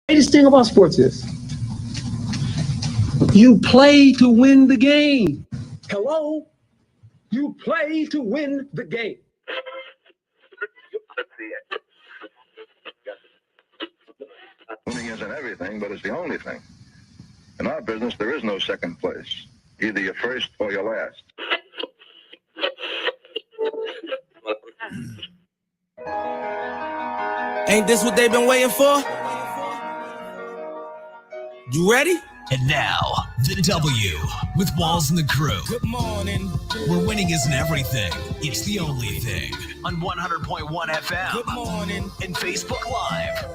greatest thing about sports is you play to win the game. Hello? You play to win the game. Winning isn't everything, but it's the only thing. In our business, there is no second place. Either you're first or you're last. Ain't this what they've been waiting for? You ready? And now, the W with Walls and the crew. Good morning. Where winning isn't everything, it's the only thing. On 100.1 FM. Good morning. And Facebook Live.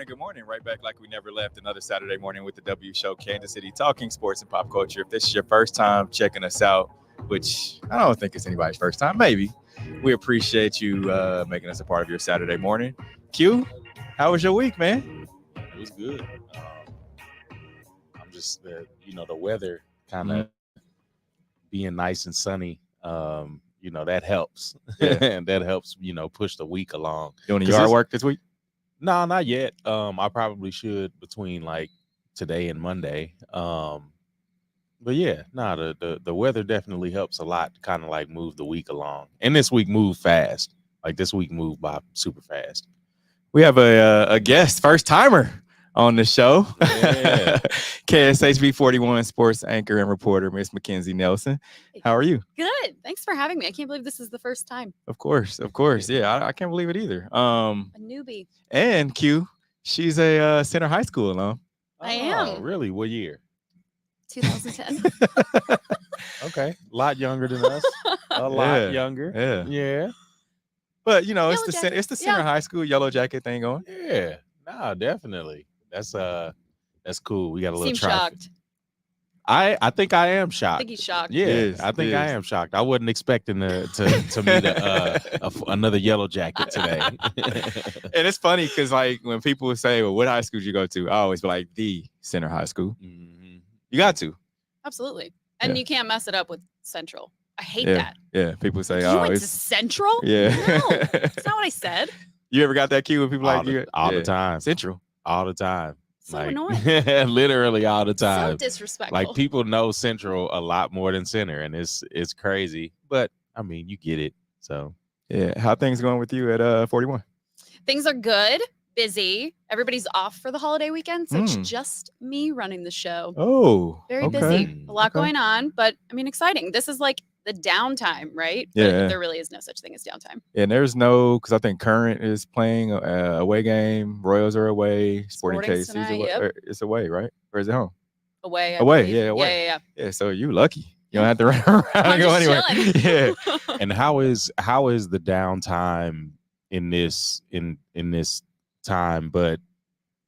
Good morning. Right back like we never left. Another Saturday morning with the W Show, Kansas City, talking sports and pop culture. If this is your first time checking us out, which I don't think it's anybody's first time, maybe, we appreciate you making us a part of your Saturday morning. Q, how was your week, man? It was good. I'm just, the weather kind of being nice and sunny. That helps. Yeah. And that helps, push the week along. Doing yard work this week? No, not yet. I probably should between like today and Monday. But yeah, the weather definitely helps a lot to kind of like move the week along. And this week moved fast. Like this week moved by super fast. We have a guest, first timer on the show. Yeah. KSHB 41 sports anchor and reporter, Miss Mackenzie Nelson. How are you? Good. Thanks for having me. I can't believe this is the first time. Of course. Yeah, I can't believe it either. A newbie. And Q, she's a Center High School alum. I am. Really? What year? 2010. Okay. A lot younger than us. A lot younger. Yeah. Yeah. But it's Yellow the Jacket. it's the Center High School Yellow Jacket thing going. Yeah. Nah, definitely. That's cool. We got a little Seem trophy. shocked. I think I am I shocked. think he's shocked. Yeah, Yes, I think yes. I am shocked. I wasn't expecting to meet another Yellow Jacket today. And it's funny because like when people say, "Well, what high school did you go to?" I always be like, "The Center High School." Mm-hmm. You got to. Absolutely. And Yeah. you can't mess it up with Central. I hate Yeah. that. Yeah. People say, You "Oh, went to it's Central? yeah." No, that's not what I said. You ever got that cue when people all like the, you? all Yeah. the time, Central. all the time, So like annoying. literally all the So time. disrespectful. Like people know Central a lot more than Center, and it's crazy. But I mean, you get it. So Yeah. How things going with you at 41? Things are good, busy. Everybody's off for the holiday weekend, so it's Mm. just me running the show. Oh, Very okay. busy. A lot Okay. going on, but I mean, exciting. This is like the downtime, right? Yeah. But there really is no such thing as downtime. And there's no, because I think Current is playing a away game. Royals are away. Sporting Sporting's KC's tonight, away. yep. It's away, right? Or is it home? Away. I Away, believe. yeah, away. Yeah. Yeah. So you lucky. You don't have to run around and I'm go just anywhere. chilling. Yeah. and how is the downtime in this time? But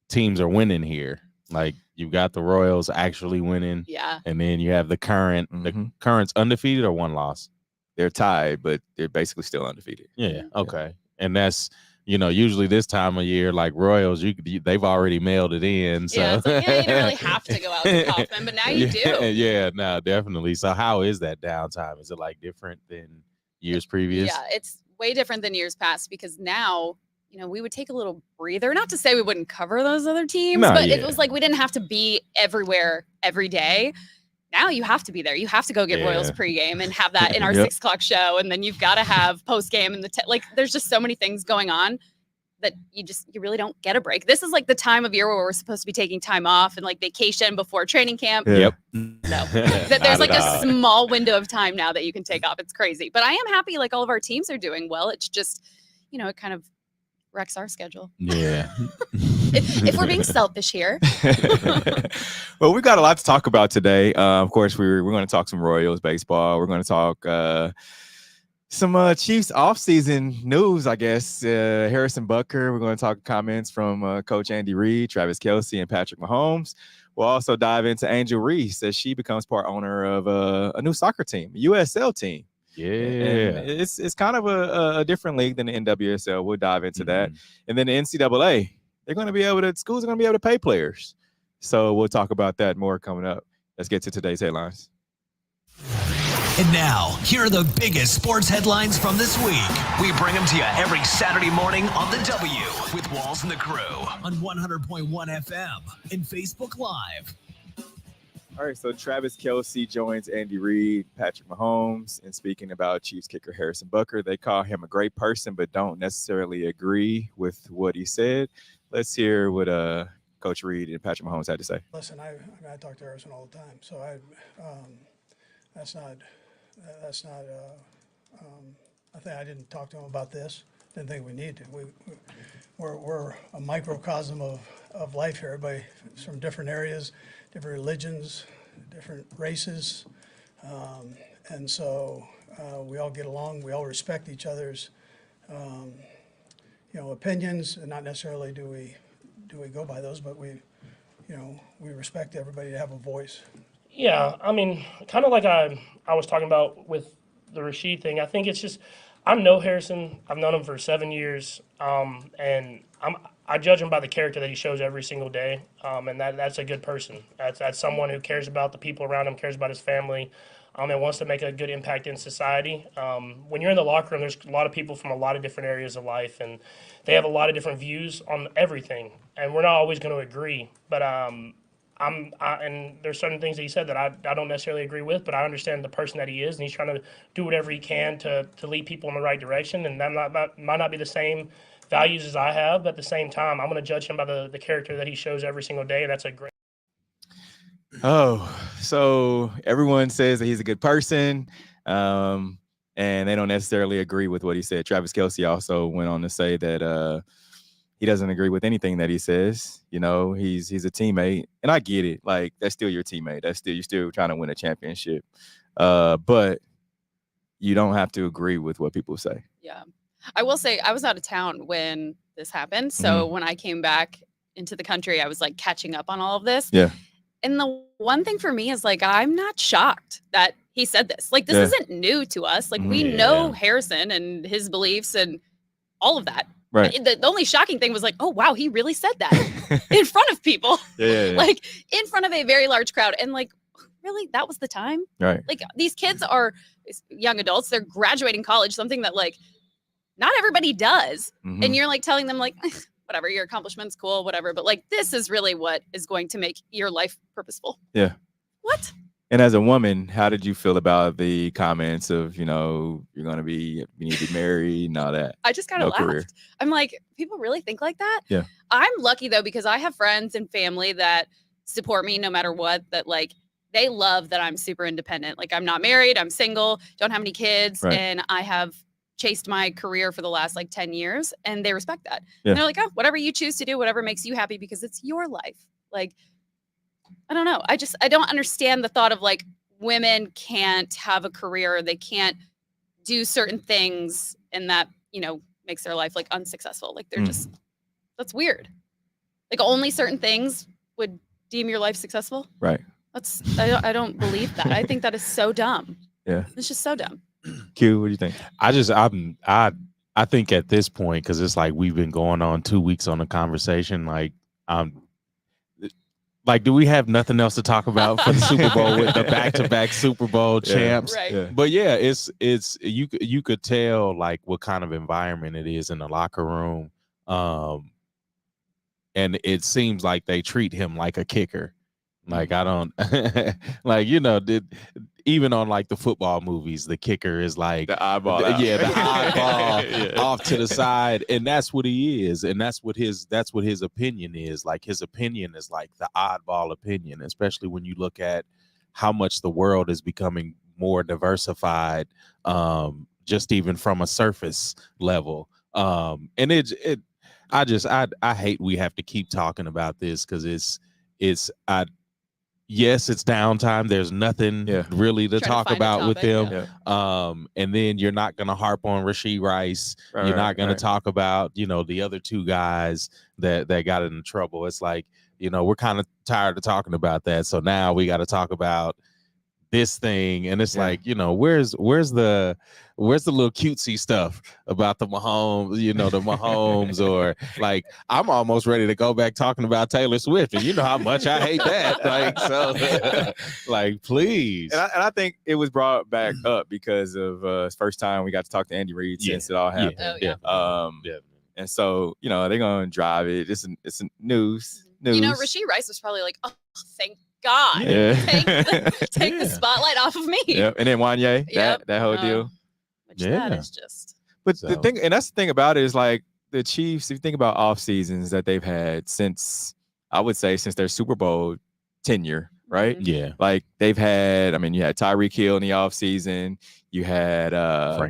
teams are winning here. Like you've got the Royals actually winning, Yeah. and then you have the Current. The Mhm. Current's undefeated or one loss. They're tied, but they're basically still undefeated. Yeah. Okay. And that's usually this time of year, like Royals, they've already mailed it in. So Yeah, it's like, you don't really have to go out to Kaufman, but now you do. Yeah. No, definitely. So how is that downtime? Is it like different than years previous? Yeah, it's way different than years past because now, we would take a little breather. Not to say we wouldn't cover those other teams, No, but it yeah. was like we didn't have to be everywhere every day. Now you have to be there. You have to go get Royals Yeah. pregame and have that in our Yep. 6:00 show. And then you've got to have postgame and there's just so many things going on that you really don't get a break. This is like the time of year where we're supposed to be taking time off and like vacation before training camp. Yeah. Yep. No, that there's like a small window of time now that you can take off. It's crazy, but I am happy. Like all of our teams are doing well. It's just, it kind of wrecks our schedule. Yeah. If we're being selfish here. Well, we've got a lot to talk about today. Of course, we're going to talk some Royals baseball. We're going to talk some Chiefs offseason news, I guess. Harrison Butker. We're going to talk comments from Coach Andy Reid, Travis Kelce, and Patrick Mahomes. We'll also dive into Angel Reese as she becomes part owner of a new soccer team, a USL team. Yeah. And it's kind of a different league than the NWSL. We'll dive into that. And then the NCAA schools are going to be able to pay players. So we'll talk about that more coming up. Let's get to today's headlines. And now, here are the biggest sports headlines from this week. We bring them to you every Saturday morning on The W with Walls and the Crew on 100.1 FM and Facebook Live. All right, so Travis Kelce joins Andy Reid, Patrick Mahomes, and speaking about Chiefs kicker Harrison Butker. They call him a great person, but don't necessarily agree with what he said. Let's hear what Coach Reid and Patrick Mahomes had to say. Listen, I talk to Harrison all the time, so that's not. I think I didn't talk to him about this. Didn't think we need to. We're a microcosm of life here. Everybody from different areas, different religions, different races, and so we all get along. We all respect each other's, opinions, and not necessarily do we go by those, but we respect everybody to have a voice. Yeah, I mean, kind of like I was talking about with the Rashid thing. I think it's just, I know Harrison. I've known him for 7 years, and I judge him by the character that he shows every single day, and that's a good person. That's someone who cares about the people around him, cares about his family, and wants to make a good impact in society. When you're in the locker room, there's a lot of people from a lot of different areas of life, and they have a lot of different views on everything, and we're not always going to agree, but and there's certain things that he said that I don't necessarily agree with, but I understand the person that he is, and he's trying to do whatever he can to lead people in the right direction. And that might not be the same values as I have, but at the same time, I'm going to judge him by the character that he shows every single day, and that's a great. Oh, so everyone says that he's a good person, and they don't necessarily agree with what he said. Travis Kelce also went on to say that he doesn't agree with anything that he says. He's a teammate, and I get it. Like, that's still your teammate. You're still trying to win a championship. But you don't have to agree with what people say. Yeah. I will say I was out of town when this happened. So when I came back into the country, I was like catching up on all of this. Yeah. And the one thing for me is like, I'm not shocked that he said this. Like, this isn't new to us. Like, we know Harrison and his beliefs and all of that. Right. The only shocking thing was like, oh, wow, he really said that in front of people. Yeah. Like, in front of a very large crowd. And like, really, that was the time? Right. Like, these kids are young adults. They're graduating college, something that like not everybody does. And you're like telling them like, whatever, your accomplishments, cool, whatever. But like, this is really what is going to make your life purposeful. Yeah. What? And as a woman, how did you feel about the comments of, you need to be married and all that? I just kind of laughed. Career. I'm like, people really think like that? Yeah. I'm lucky though, because I have friends and family that support me no matter what, that like, they love that I'm super independent. Like, I'm not married, I'm single, don't have any kids. Right. And I have chased my career for the last like 10 years and they respect that. Yeah. And they're like, oh, whatever you choose to do, whatever makes you happy, because it's your life. Like, I don't know. I don't understand the thought of like women can't have a career. They can't do certain things and that, makes their life like unsuccessful. Like, they're just, that's weird. Like, only certain things would deem your life successful. Right. I don't believe that. I think that is so dumb. Yeah. It's just so dumb. Q, what do you think? I think at this point, because it's like we've been going on 2 weeks on a conversation, like, do we have nothing else to talk about for the Super Bowl with the back-to-back Super Bowl champs? Right. Yeah. But yeah, it's you could tell like what kind of environment it is in the locker room, and it seems like they treat him like a kicker. Like, I don't like, even on like the football movies, the kicker is like the oddball. The oddball off to the side. And that's what he is. And that's what his opinion is. Like, his opinion is like the oddball opinion, especially when you look at how much the world is becoming more diversified, just even from a surface level. And I hate we have to keep talking about this, because yes, it's downtime. There's nothing really to talk about with him. Yeah. And then you're not going to harp on Rashid Rice. You're not going to talk about, the other two guys that got in trouble. It's like, we're kind of tired of talking about that. So now we got to talk about this thing, and it's like, you know, where's the little cutesy stuff about the Mahomes, you know, the Mahomes, or like I'm almost ready to go back talking about Taylor Swift, and you know how much I hate that. Like, so like, please. And I think it was brought back up because of first time we got to talk to Andy Reid since it all happened. And so, you know, they're gonna drive it. It's news. You know, Rasheed Rice was probably like, oh, thank God. Take the spotlight off of me. Yep. And then Wanye, that whole deal. Which that is just. But the thing, and that's the thing about it, is like the Chiefs, if you think about off seasons that they've had since, I would say, since their Super Bowl tenure, right? Yeah. Like they've had, I mean, you had Tyreek Hill in the off season. You had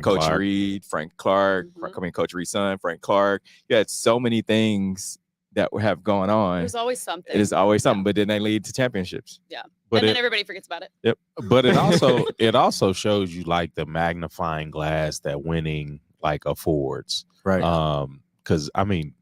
Coach Reid, Frank Clark, Coach Reed's son, Frank Clark. You had so many things that have gone on. There's always something. It is always something, but then they lead to championships. Yeah. But and then everybody forgets about it. Yep. But it also shows you like the magnifying glass that winning like affords. Right. Because I mean,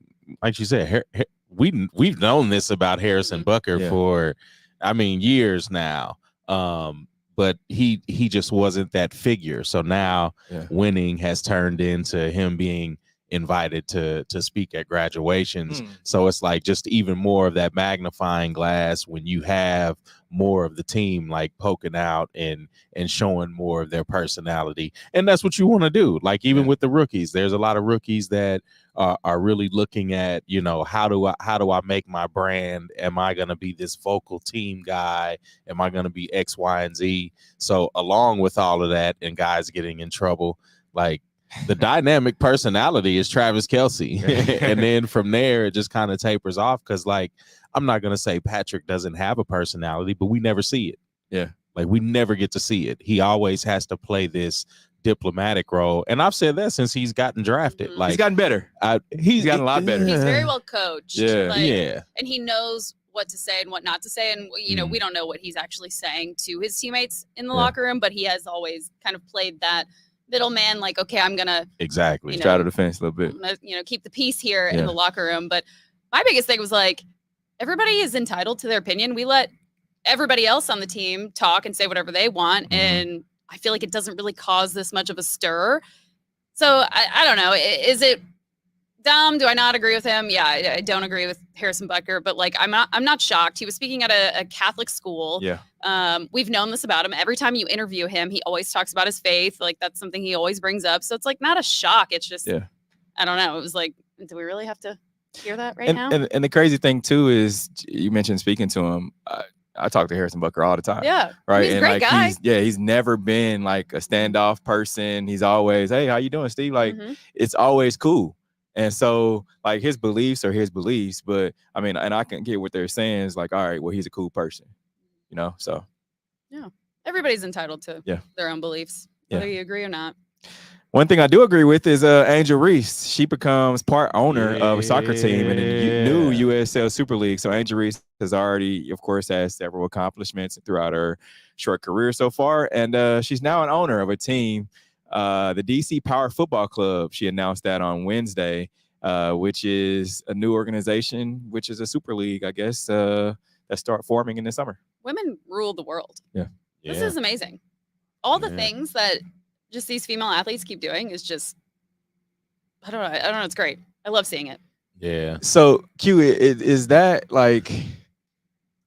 like you said, we've known this about Harrison Butker for, I mean, years now. But he just wasn't that figure. So now winning has turned into him being invited to speak at graduations. So it's like just even more of that magnifying glass when you have more of the team like poking out and showing more of their personality. And that's what you want to do. Like even with the rookies, there's a lot of rookies that are really looking at, you know, how do I make my brand? Am I going to be this vocal team guy? Am I going to be X, Y, and Z? So along with all of that and guys getting in trouble, like the dynamic personality is Travis Kelce. And then from there, it just kind of tapers off. Because, like, I'm not going to say Patrick doesn't have a personality, but we never see it. Yeah. Like, we never get to see it. He always has to play this diplomatic role. And I've said that since he's gotten drafted. Like, he's gotten better. He's gotten a lot better. He's very well coached. Yeah. And he knows what to say and what not to say. And, you know, we don't know what he's actually saying to his teammates in the locker room, but he has always kind of played that middleman, like, okay, I'm gonna straddle the fence a little bit. I'm gonna, you know, keep the peace here in the locker room. But my biggest thing was like, everybody is entitled to their opinion. We let everybody else on the team talk and say whatever they want, and I feel like it doesn't really cause this much of a stir. So I don't know. Is it dumb? Do I not agree with him? Yeah, I don't agree with Harrison Butker, but like I'm not shocked. He was speaking at a Catholic school. Yeah. We've known this about him. Every time you interview him, he always talks about his faith. Like that's something he always brings up. So it's like not a shock. It's just I don't know. It was like, do we really have to hear that now? And the crazy thing too is you mentioned speaking to him. I talk to Harrison Butker all the time. Yeah. Right. He's a and great like guy. he's never been like a standoff person. He's always, hey, how you doing, Steve? Like it's always cool. And so like his beliefs are his beliefs, but I mean, and I can get what they're saying is like, all right, well, he's a cool person, you know? So yeah, everybody's entitled to their own beliefs, whether you agree or not. One thing I do agree with is Angel Reese. She becomes part owner of a soccer team in the new USL Super League. So Angel Reese has already, of course, had several accomplishments throughout her short career so far. And she's now an owner of a team, the DC Power Football Club. She announced that on Wednesday, which is a new organization, which is a Super League, I guess, that start forming in the summer. Women rule the world. Yeah. This is amazing. All the things that just these female athletes keep doing is just, I don't know. It's great. I love seeing it. Yeah. So Q, is that like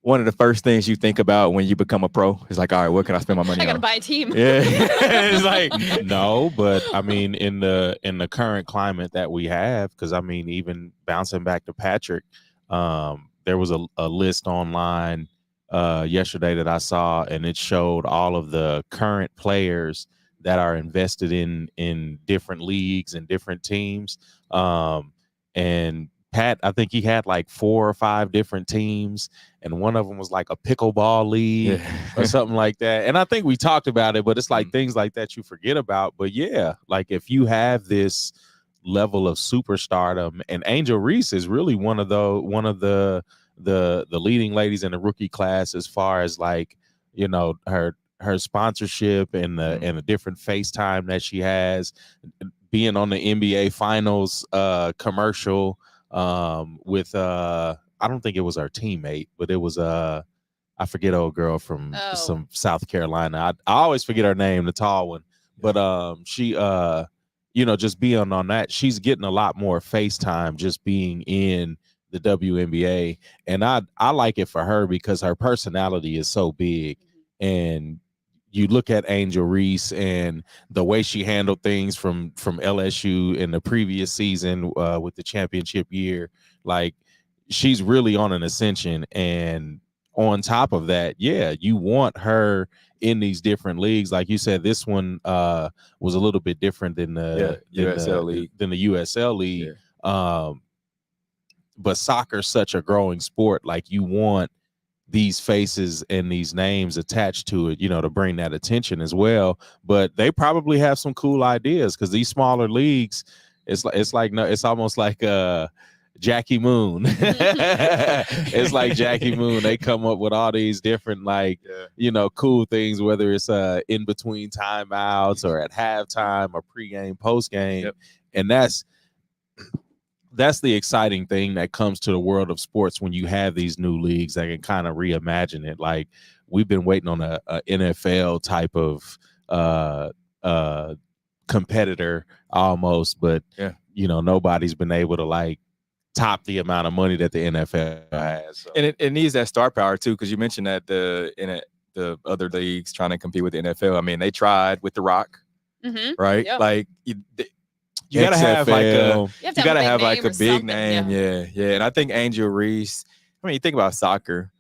one of the first things you think about when you become a pro? It's like, all right, what can I spend my money on? I got to buy a team. Yeah. It's like, no, but I mean, in the current climate that we have, because I mean, even bouncing back to Patrick, there was a list online yesterday that I saw, and it showed all of the current players that are invested in different leagues and different teams. And Pat, I think he had like 4 or 5 different teams, and one of them was like a pickleball league or something like that. And I think we talked about it, but it's like things like that you forget about. But yeah, like if you have this level of superstardom, and Angel Reese is really one of the leading ladies in the rookie class as far as like, you know, her sponsorship and the different FaceTime that she has, being on the NBA Finals commercial with I don't think it was our teammate, but it was I forget old girl from Oh. some South Carolina. I always forget her name, the tall one. But she just being on that, she's getting a lot more FaceTime just being in the WNBA. And I like it for her because her personality is so big. And you look at Angel Reese and the way she handled things from LSU in the previous season with the championship year, like she's really on an ascension. And on top of that, yeah, you want her in these different leagues. Like you said, this one was a little bit different than the USL league. than the USL league. Yeah. But soccer's such a growing sport. Like you want these faces and these names attached to it, to bring that attention as well. But they probably have some cool ideas because these smaller leagues, it's almost like Jackie Moon. It's like Jackie Moon. They come up with all these different cool things, whether it's in between timeouts or at halftime or pregame, postgame. Yep. And that's the exciting thing that comes to the world of sports when you have these new leagues that can kind of reimagine it. Like we've been waiting on a NFL type of competitor almost, but nobody's been able to top the amount of money that the NFL has. So. And it needs that star power too, because you mentioned that the other leagues trying to compete with the NFL. I mean, they tried with The Rock, right? Yep. Like you gotta have a big name, yeah. yeah. And I think Angel Reese. I mean, you think about soccer.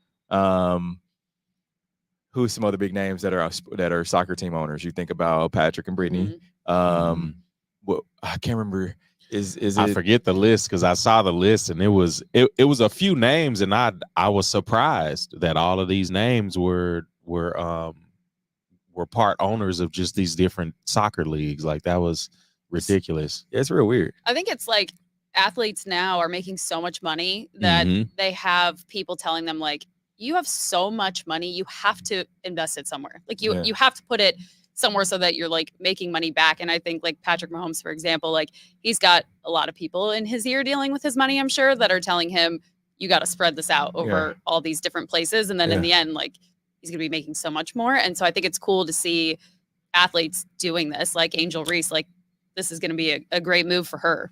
Who's some other big names that are soccer team owners? You think about Patrick and Brittany. Well, I can't remember. I forget the list because I saw the list and it was a few names, and I was surprised that all of these names were part owners of just these different soccer leagues. Like that was ridiculous. Yeah, it's real weird. I think it's like athletes now are making so much money that they have people telling them like, you have so much money, you have to invest it somewhere. Like you have to put it somewhere so that you're like making money back. And I think like Patrick Mahomes, for example, like he's got a lot of people in his ear dealing with his money, I'm sure, that are telling him, you got to spread this out over all these different places. And then in the end, like he's going to be making so much more. And so I think it's cool to see athletes doing this, like Angel Reese, like this is going to be a great move for her.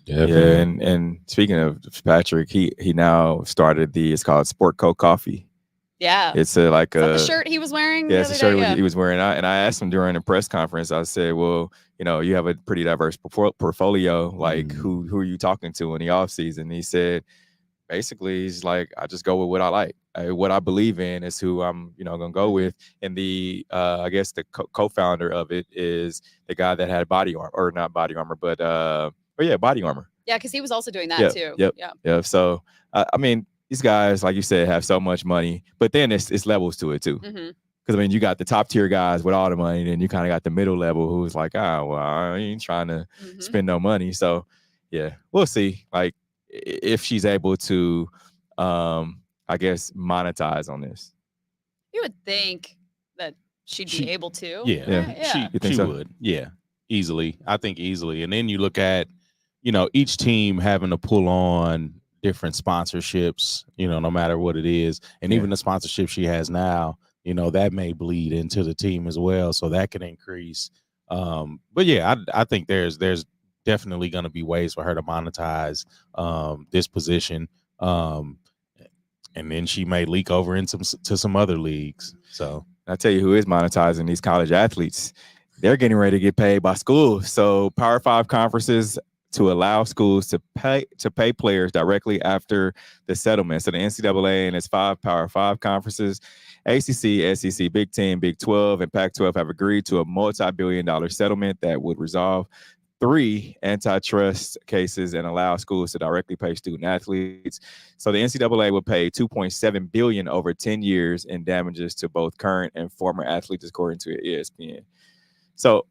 Yeah, and speaking of Patrick, he now started it's called Sport Co Coffee. Yeah, it's the shirt he was wearing. Yeah, it's the shirt he was wearing. And I asked him during the press conference. I said, "Well, you have a pretty diverse portfolio. Like, who are you talking to in the off season?" He said, basically, he's like, "I just go with what I like. What I believe in is who I'm, gonna go with." And I guess the co-founder of it is the guy that had body armor, or not body armor, but body armor. Yeah, because he was also doing that too. Yep. So I mean, these guys, like you said, have so much money, but then it's levels to it too. Because I mean, you got the top tier guys with all the money, and then you kind of got the middle level who's like, I ain't trying to spend no money. So yeah, we'll see. Like if she's able to, I guess, monetize on this. You would think that she'd be able to. Yeah. She would. Yeah, easily. I think easily. And then you look at, each team having to pull on different sponsorships, no matter what it is. And even the sponsorship she has now, that may bleed into the team as well. So that can increase. But yeah, I think there's definitely going to be ways for her to monetize this position. And then she may leak over into some other leagues. So I'll tell you who is monetizing these college athletes. They're getting ready to get paid by schools. So Power 5 conferences to allow schools to pay players directly after the settlement. So the NCAA and its 5 Power 5 conferences, ACC, SEC, Big 10, Big 12, and Pac-12 have agreed to a multi-billion-dollar settlement that would resolve 3 antitrust cases and allow schools to directly pay student athletes. So the NCAA will pay $2.7 billion over 10 years in damages to both current and former athletes, according to ESPN. So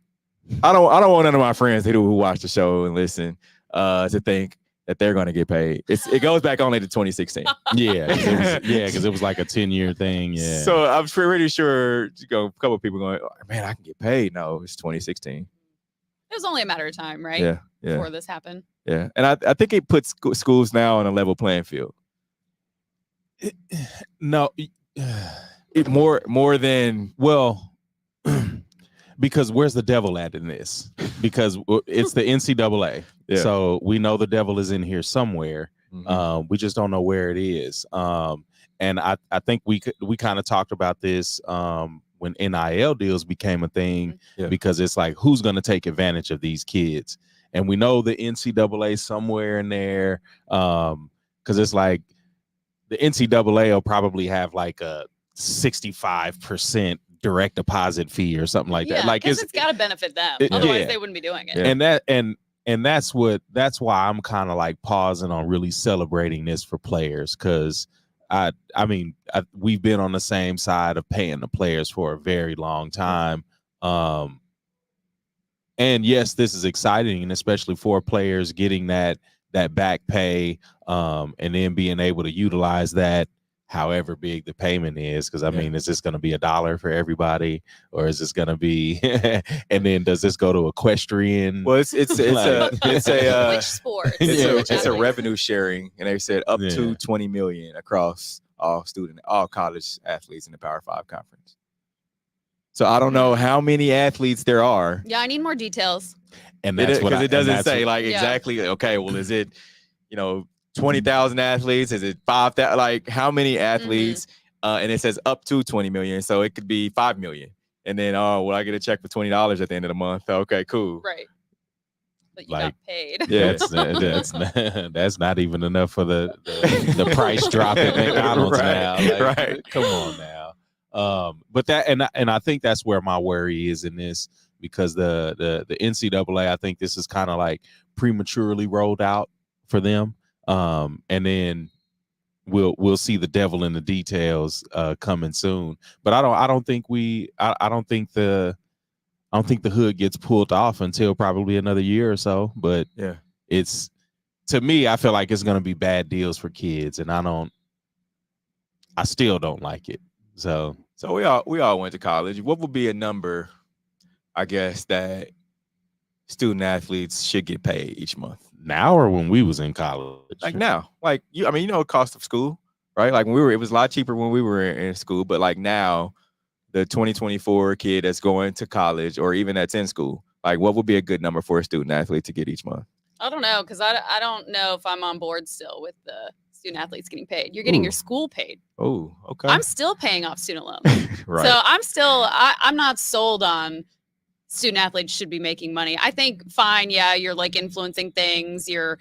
I don't want none of my friends who watch the show and listen to think that they're going to get paid. It goes back only to 2016. Because it was like a 10-year thing. Yeah. So I'm pretty sure a couple of people going, oh, man, I can get paid. No, it's 2016. It was only a matter of time, right? Yeah. Before this happened. Yeah, and I think it puts schools now on a level playing field. No, more than Well, because where's the devil at in this? Because it's the NCAA. Yeah. So we know the devil is in here somewhere. Mhm. We just don't know where it is. And I think we kind of talked about this when NIL deals became a thing, Yeah. because it's like, who's going to take advantage of these kids? And we know the NCAA somewhere in there, because it's like the NCAA will probably have like a 65% direct deposit fee or something like that. Like it's got to benefit them. it- Otherwise, yeah. they wouldn't be doing it. Yeah. And that's why I'm kind of like pausing on really celebrating this for players, because we've been on the same side of paying the players for a very long time. And yes, this is exciting, and especially for players getting that back pay, and then being able to utilize that however big the payment is. Because I mean, is this going to be $1 for everybody, or is this going to be and then does this go to equestrian? Well, it's a Which sport? it's a revenue sharing, and they said up Yeah. to 20 million across all college athletes in the Power 5 conference. So I don't know how many athletes there are. Yeah, I need more details. And that's Because it doesn't say like Yeah. exactly. Okay, well, is it 20,000 athletes? Is it 5,000? Like how many athletes? And it says up to 20 million, so it could be 5 million. And then I get a check for $20 at the end of the month. Okay, cool. Right. But you Like, got paid. Yeah. That's not even enough for the price drop at McDonald's Right, now. Like, right. Come on now. But that and I think that's where my worry is in this, because the NCAA, I think this is kind of like prematurely rolled out for them. And then we'll see the devil in the details coming soon. But I don't think the hood gets pulled off until probably another year or so. But Yeah. it's, to me, I feel like it's going to be bad deals for kids, and I still don't like it. So we all went to college. What would be a number, I guess, that student athletes should get paid each month? now, or when we was in college? Like now, like the cost of school, right? Like it was a lot cheaper when we were in school, but like now, the 2024 kid that's going to college or even that's in school, like what would be a good number for a student athlete to get each month? I don't know, because I don't know if I'm on board still with the student athletes getting paid. You're getting your school paid. Oh, okay. I'm still paying off student loans. Right. So I'm not sold on student athletes should be making money. I think fine, yeah, you're like influencing things. You're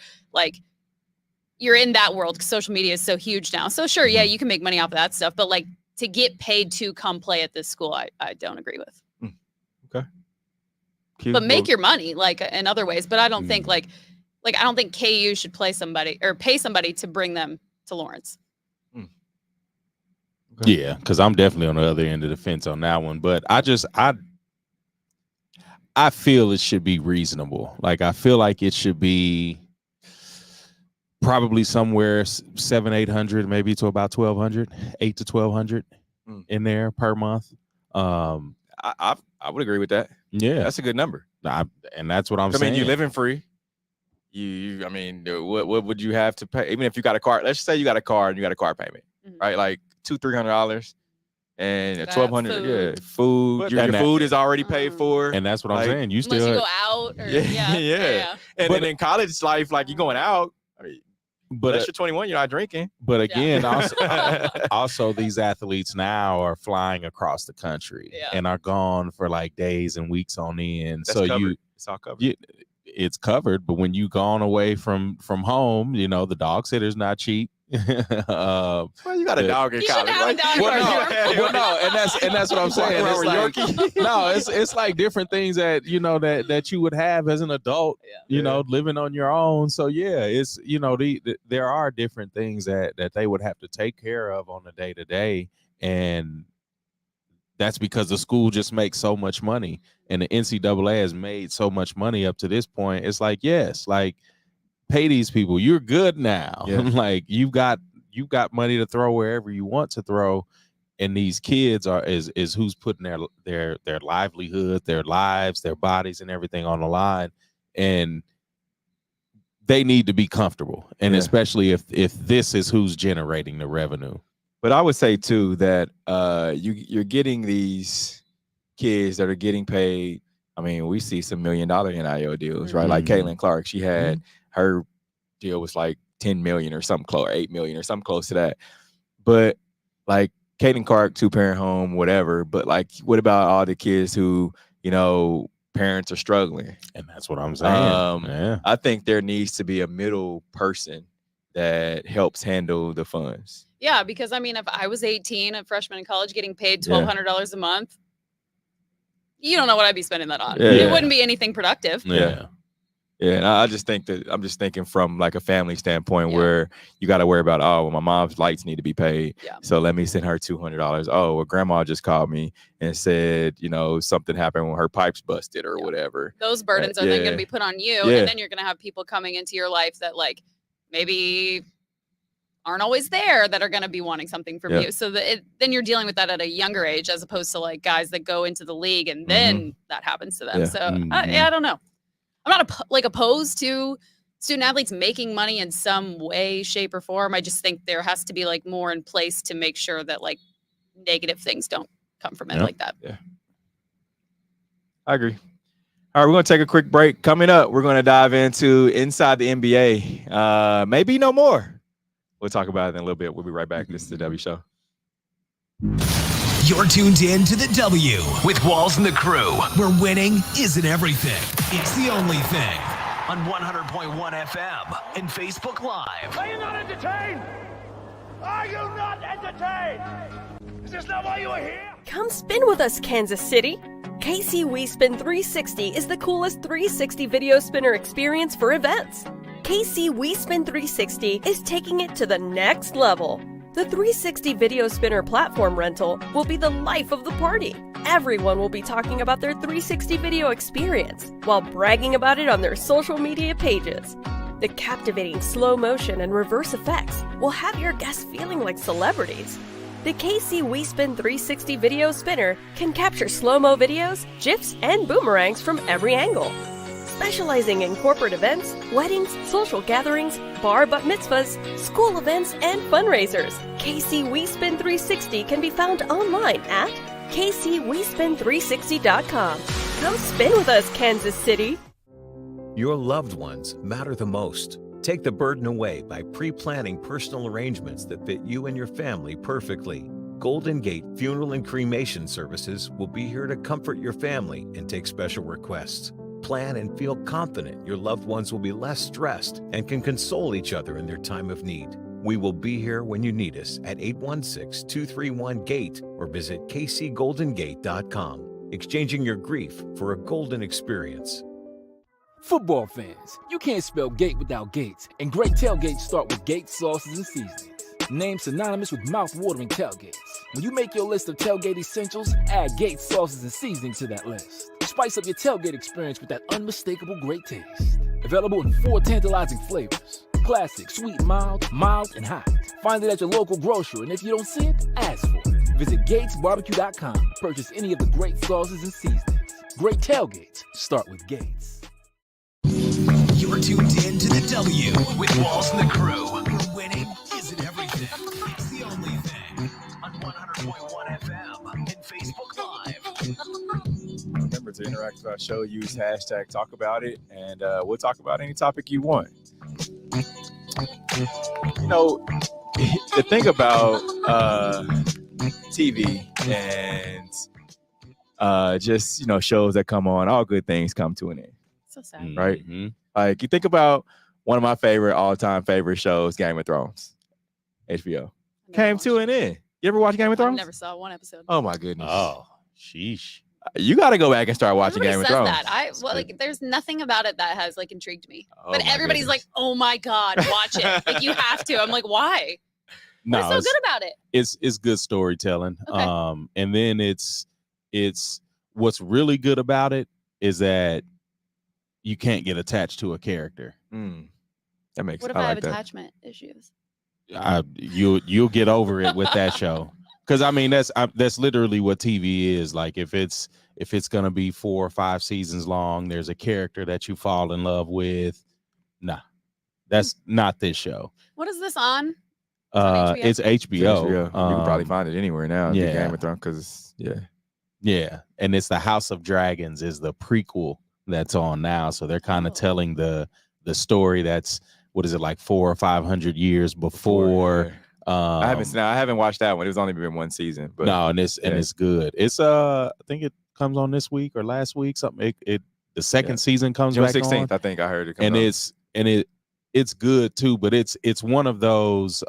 in that world because social media is so huge now. So sure, yeah, you can make money off of that stuff, but like to get paid to come play at this school, I don't agree with. Okay. But make your money like in other ways. But I don't think like I don't think KU should pay somebody to bring them to Lawrence. Okay. Yeah, because I'm definitely on the other end of the fence on that one. But I feel it should be reasonable. Like, I feel like it should be probably somewhere 700-800, maybe to about 1,200, 800 to 1,200 in there per month. I would agree with that. Yeah, That's a good number. and that's what I'm saying. I mean, you're living free. What would you have to pay? Even if you got a car, let's say you got a car and you got a car payment, right? Like $200-300 and $1,200. Yeah, food. Your food is already paid for, and that's what I'm saying. You Unless you still go out. Or, yeah. And then in college life, like you're going out. I mean, but unless you're 21, you're not drinking. But again, also these athletes now are flying across the country and are gone for like days and weeks on end. That's covered. It's all covered. It's covered, but when you gone away from home, the dog sitter's not cheap. Well, you got a dog in college. Have a dog No, and that's what I'm saying. It's like different things that that you would have as an adult, living on your own. So yeah, it's there are different things that they would have to take care of on a day to day, and that's because the school just makes so much money, and the NCAA has made so much money up to this point. It's like, yes, like, pay these people. You're good now. Yeah. Like you've got money to throw wherever you want to throw, and these kids is who's putting their livelihood, their lives, their bodies, and everything on the line, and they need to be comfortable. And especially if this is who's generating the revenue. But I would say too that you're getting these kids that are getting paid. I mean, we see some $1 million NIL deals, right? Like Caitlin Clark, she had her deal was like 10 million or something close, 8 million or something close to that. But like Caitlin Clark, 2-parent home, whatever. But like, what about all the kids who, parents are struggling? And that's what I'm saying. I think there needs to be a middle person that helps handle the funds. Yeah, because I mean, if I was 18, a freshman in college, getting paid $1,200 a month, you don't know what I'd be spending that on. It wouldn't be anything productive. Yeah. And I just think that I'm just thinking from like a family standpoint where you got to worry about, my mom's lights need to be paid. Yeah. So let me send her $200. Oh, well, grandma just called me and said, something happened when her pipes busted or whatever. Those burdens are then going to be put on you. And then you're going to have people coming into your life that like maybe aren't always there that are going to be wanting something from you. So then you're dealing with that at a younger age, as opposed to like guys that go into the league and then that happens to them. Yeah. So I don't know. I'm not opposed to student athletes making money in some way, shape, or form. I just think there has to be like more in place to make sure that like negative things don't come from it like that. Yeah, I agree. All right, we're going to take a quick break. Coming up, we're going to dive into Inside the NBA. Maybe no more. We'll talk about it in a little bit. We'll be right back. This is the W Show. You're tuned in to the W with Walls and the Crew, where winning isn't everything. It's the only thing. On 100.1 FM and Facebook Live. Are you not entertained? Are you not entertained? Is this not why you are here? Come spin with us, Kansas City. KC WeSpin 360 is the coolest 360 video spinner experience for events. KC WeSpin 360 is taking it to the next level. The 360 video spinner platform rental will be the life of the party. Everyone will be talking about their 360 video experience while bragging about it on their social media pages. The captivating slow motion and reverse effects will have your guests feeling like celebrities. The KC WeSpin 360 video spinner can capture slow-mo videos, GIFs, and boomerangs from every angle. Specializing in corporate events, weddings, social gatherings, bar bat mitzvahs, school events, and fundraisers, KC WeSpin 360 can be found online at kcwespin360.com. Come spin with us, Kansas City. Your loved ones matter the most. Take the burden away by pre-planning personal arrangements that fit you and your family perfectly. Golden Gate Funeral and Cremation Services will be here to comfort your family and take special requests. Plan and feel confident your loved ones will be less stressed and can console each other in their time of need. We will be here when you need us at 816-231-GATE or visit kcgoldengate.com, exchanging your grief for a golden experience. Football fans, you can't spell gate without Gates, and great tailgates start with Gates sauces and seasonings. Named synonymous with mouth-watering tailgates. When you make your list of tailgate essentials, add Gates sauces and seasonings to that list. Spice up your tailgate experience with that unmistakable great taste. Available in 4 tantalizing flavors. Classic, sweet, mild, and hot. Find it at your local grocer, and if you don't see it, ask for it. Visit GatesBarbecue.com to purchase any of the great sauces and seasonings. Great tailgates start with Gates. You're tuned in to the W with Walls and the Crew, where winning isn't everything. It's the only thing. On 100.1 FM and Facebook Live. Remember to interact with our show, use hashtag talk about it, and we'll talk about any topic you want. The thing about TV and just shows that come on, all good things come to an end. So sad. Right? Mm-hmm. Like you think about one of my all-time favorite shows, Game of Thrones. HBO. Came to an end. You ever watch Game of Thrones? I never saw one episode. Oh my goodness. Oh, sheesh. You got to go back and start watching Game of Thrones. That. There's nothing about it that has like intrigued me. But everybody's like, "Oh my god, watch it! Like you have to." I'm like, "Why?" What's so good about it? It's good storytelling. Okay. And then it's what's really good about it is that you can't get attached to a character. That makes. What if I have attachment issues? You'll get over it with that show. Because I mean that's literally what TV is. Like if it's gonna be 4 or 5 seasons long, there's a character that you fall in love with. Nah, that's not this show. What is this on? It's HBO. You can probably find it anywhere now. Yeah. Game of Thrones, because Yeah, and it's the House of Dragons is the prequel that's on now. So they're kind of telling the story that's, what is it, like 400 or 500 years before. I haven't watched that one. It was only been one season, but no, and it's good. It's I think it comes on this week or last week. Something. The second season comes June back 16th. on. I think I heard it. It's good too, but it's one of those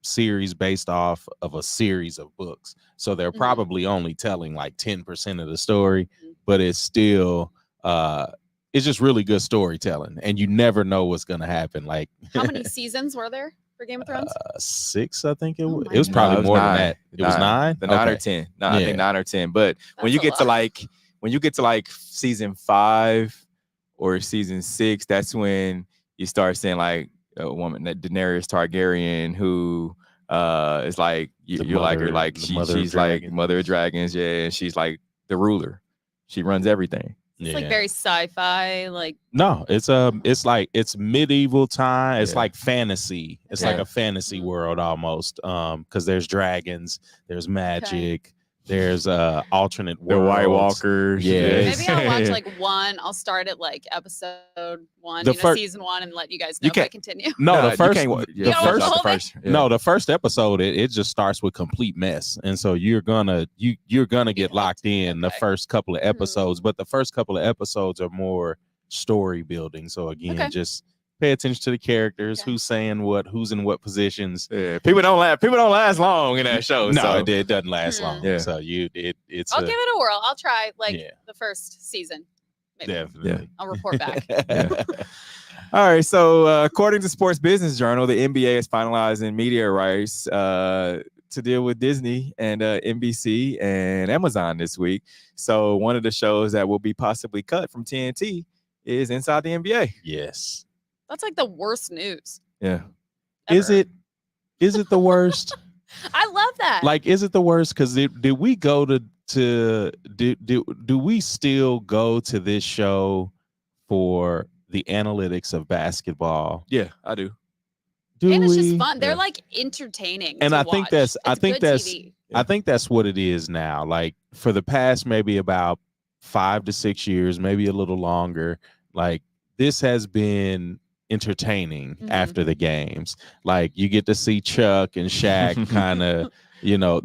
series based off of a series of books. So they're probably only telling like 10% of the story, but it's still it's just really good storytelling, and you never know what's gonna happen. Like, how many seasons were there for Game of Thrones? 6, I think it was. It was probably more than that. It was 9. The 9 or 10. No, I think 9 or 10. But when you get to like season 5 or season 6, that's when you start seeing like a woman, that Daenerys Targaryen, who is like you like her, like she's like mother of dragons, and she's like the ruler. She runs everything. It's like very sci-fi, like. No, it's medieval time. It's like fantasy. It's like a fantasy world almost. Because there's dragons, there's magic. There's alternate worlds. The White Walkers. Yeah. Maybe I'll watch like one. I'll start at like episode 1, season 1, and let you guys know if I continue. No, the first episode, it just starts with complete mess, and so you're gonna get locked in the first couple of episodes. But the first couple of episodes are more story building. So again, just pay attention to the characters, who's saying what, who's in what positions. Yeah, people don't last long in that show. No, so. it doesn't last long. Yeah. So I'll give it a whirl. I'll try the first season. Maybe. Definitely. I'll report back. All right. So according to Sports Business Journal, the NBA is finalizing media rights to deal with Disney and NBC and Amazon this week. So one of the shows that will be possibly cut from TNT is Inside the NBA. Yes. That's like the worst news. Yeah. Ever. Is it the worst? I love that. Like, is it the worst? Because did we go do we still go to this show for the analytics of basketball? Yeah, I do. And it's just fun. They're like entertaining. And I think that's TV. I think that's what it is now. Like, for the past maybe about 5 to 6 years, maybe a little longer, like, this has been entertaining after the games. Like, you get to see Chuck and Shaq kind of,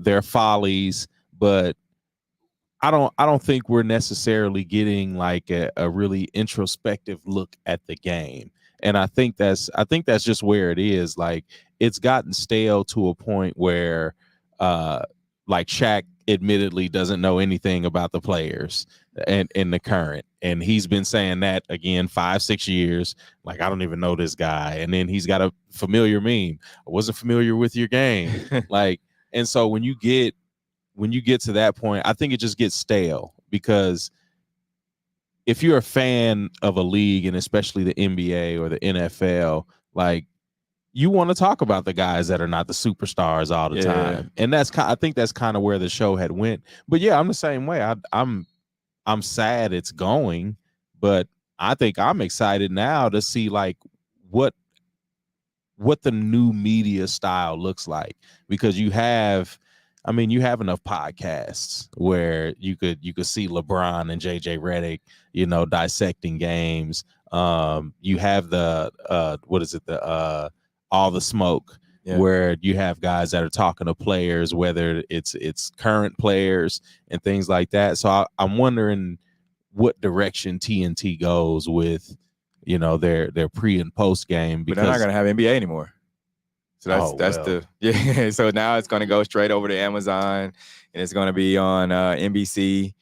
their follies, but I don't think we're necessarily getting like a really introspective look at the game. And I think that's just where it is. Like, it's gotten stale to a point where like Shaq admittedly doesn't know anything about the players and in the current. And he's been saying that again 5-6 years. Like, I don't even know this guy. And then he's got a familiar meme. I wasn't familiar with your game. Like, and so when you get to that point, I think it just gets stale, because if you're a fan of a league, and especially the NBA or the NFL, like, you want to talk about the guys that are not the superstars all the time. And I think that's kind of where the show had went. But yeah, I'm the same way. I'm sad it's going, but I think I'm excited now to see like what the new media style looks like, because you have enough podcasts where you could see LeBron and JJ Redick, dissecting games. You have the All the Smoke, where you have guys that are talking to players, whether it's current players and things like that. So I'm wondering what direction TNT goes with, their pre and post game, because they're not going to have NBA anymore. So So now it's going to go straight over to Amazon, and it's going to be on NBC.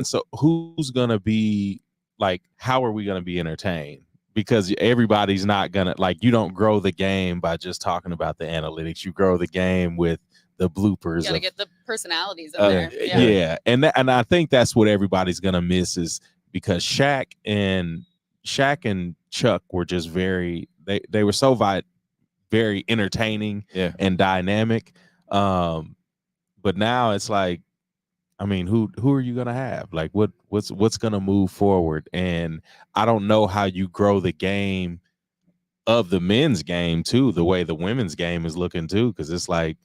So who's going to be like, how are we going to be entertained? Because everybody's not going to, like, you don't grow the game by just talking about the analytics. You grow the game with the bloopers. You got to get the personalities in there. Yeah. And I think that's what everybody's going to miss, is because Shaq and Chuck were just very entertaining and dynamic. But now it's like, I mean, who are you gonna have? Like, what's gonna move forward? And I don't know how you grow the game of the men's game too, the way the women's game is looking too, because it's like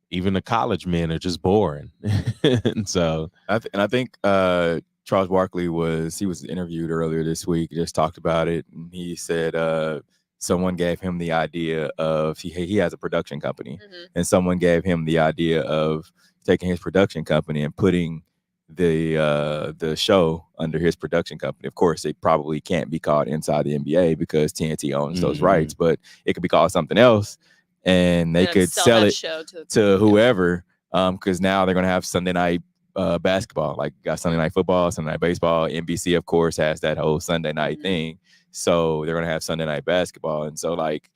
even the college men are just boring. And so I think Charles Barkley was interviewed earlier this week, just talked about it, and he said someone gave him the idea of he has a production company, and someone gave him the idea of taking his production company and putting the show under his production company. Of course, it probably can't be called Inside the NBA because TNT owns those rights, but it could be called something else, and they could sell it to whoever. Because now they're gonna have Sunday night basketball, like got Sunday night football, Sunday night baseball. NBC, of course, has that whole Sunday night thing, so they're gonna have Sunday night basketball, and so like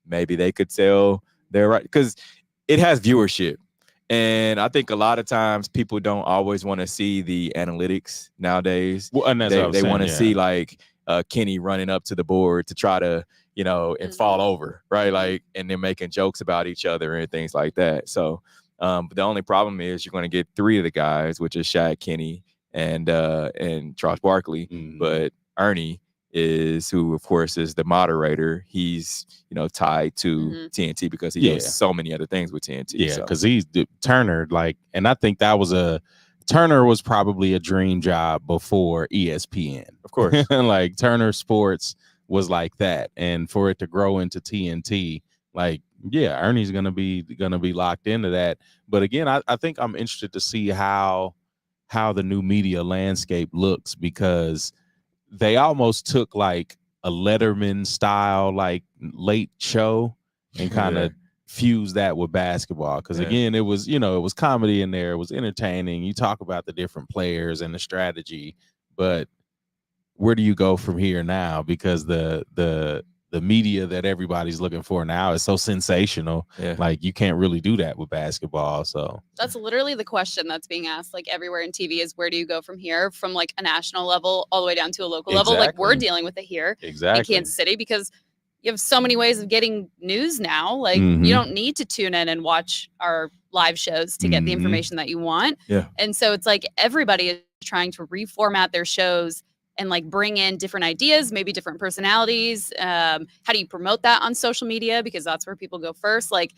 maybe they could sell their right because it has viewership. And I think a lot of times people don't always want to see the analytics nowadays. Well, and they want to see like Kenny running up to the board to try to, and fall over, right? Like, and they're making jokes about each other and things like that. So, but the only problem is you're going to get 3 of the guys, which is Shaq, Kenny, and Charles Barkley. But Ernie who of course is the moderator. He's tied to TNT because he does so many other things with TNT. Yeah, because he's Turner, and I think Turner was probably a dream job before ESPN. Of course. Like Turner Sports was like that, and for it to grow into TNT, Ernie's gonna be locked into that. But again, I think I'm interested to see how the new media landscape looks, because they almost took like a Letterman style, like late show, and kind of fused that with basketball. Because again, it was comedy in there, it was entertaining. You talk about the different players and the strategy, but where do you go from here now? Because the media that everybody's looking for now is so sensational. Like you can't really do that with basketball. So that's literally the question that's being asked like everywhere in TV is, where do you go from here, from like a national level all the way down to a local level? Like we're dealing with it here in Kansas City, because you have so many ways of getting news now. Like you don't need to tune in and watch our live shows to get the information that you want. And so it's like everybody is trying to reformat their shows and like bring in different ideas, maybe different personalities. How do you promote that on social media? Because that's where people go first. Like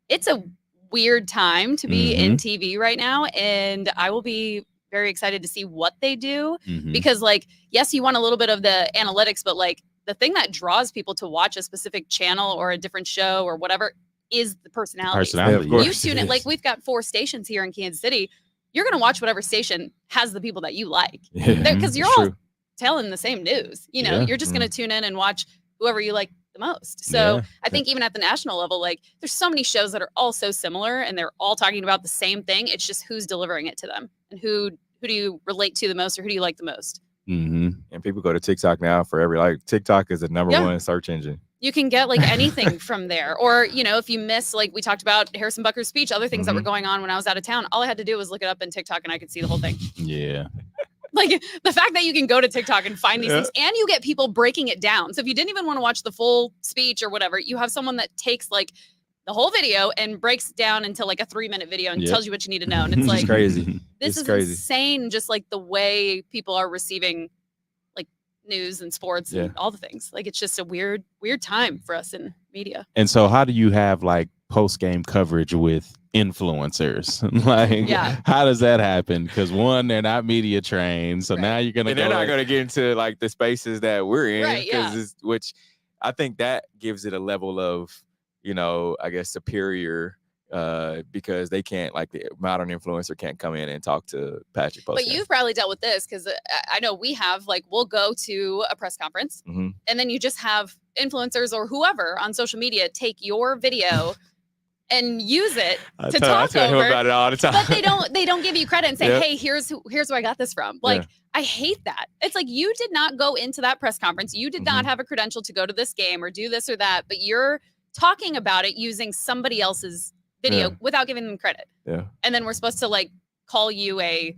it's a weird time to be in TV right now. And I will be very excited to see what they do, because like, yes, you want a little bit of the analytics, but like the thing that draws people to watch a specific channel or a different show or whatever is the personality. You tune it. Like we've got 4 stations here in Kansas City. You're going to watch whatever station has the people that you like, because you're all telling the same news. You're just going to tune in and watch whoever you like the most. So I think even at the national level, like there's so many shows that are all so similar and they're all talking about the same thing. It's just who's delivering it to them and who do you relate to the most, or who do you like the most? And people go to TikTok now for TikTok is the number 1 search engine. You can get like anything from there. Or, if you miss, like we talked about Harrison Butker's speech, other things that were going on when I was out of town, all I had to do was look it up in TikTok and I could see the whole thing. Like the fact that you can go to TikTok and find these things, and you get people breaking it down. So if you didn't even want to watch the full speech or whatever, you have someone that takes like the whole video and breaks it down into like a 3-minute video and tells you what you need to know. And it's like, crazy. This is crazy. Insane. Just like the way people are receiving like news and sports and all the things. Like it's just a weird time for us in media. And so how do you have like post-game coverage with influencers? Like how does that happen? Because one, they're not media trained, so now you're gonna they're not gonna get into like the spaces that we're in, which I think that gives it a level of I guess superior, because they can't, like the modern influencer can't come in and talk to Patrick Post. But you've probably dealt with this, because I know we have, like we'll go to a press conference and then you just have influencers or whoever on social media take your video and use it to talk I tell over. him about it all the time. But they don't give you credit and say, hey, here's where I got this from. Like I hate that. It's like you did not go into that press conference. You did not have a credential to go to this game or do this or that, but you're talking about it using somebody else's video without giving them credit. And then we're supposed to like call you a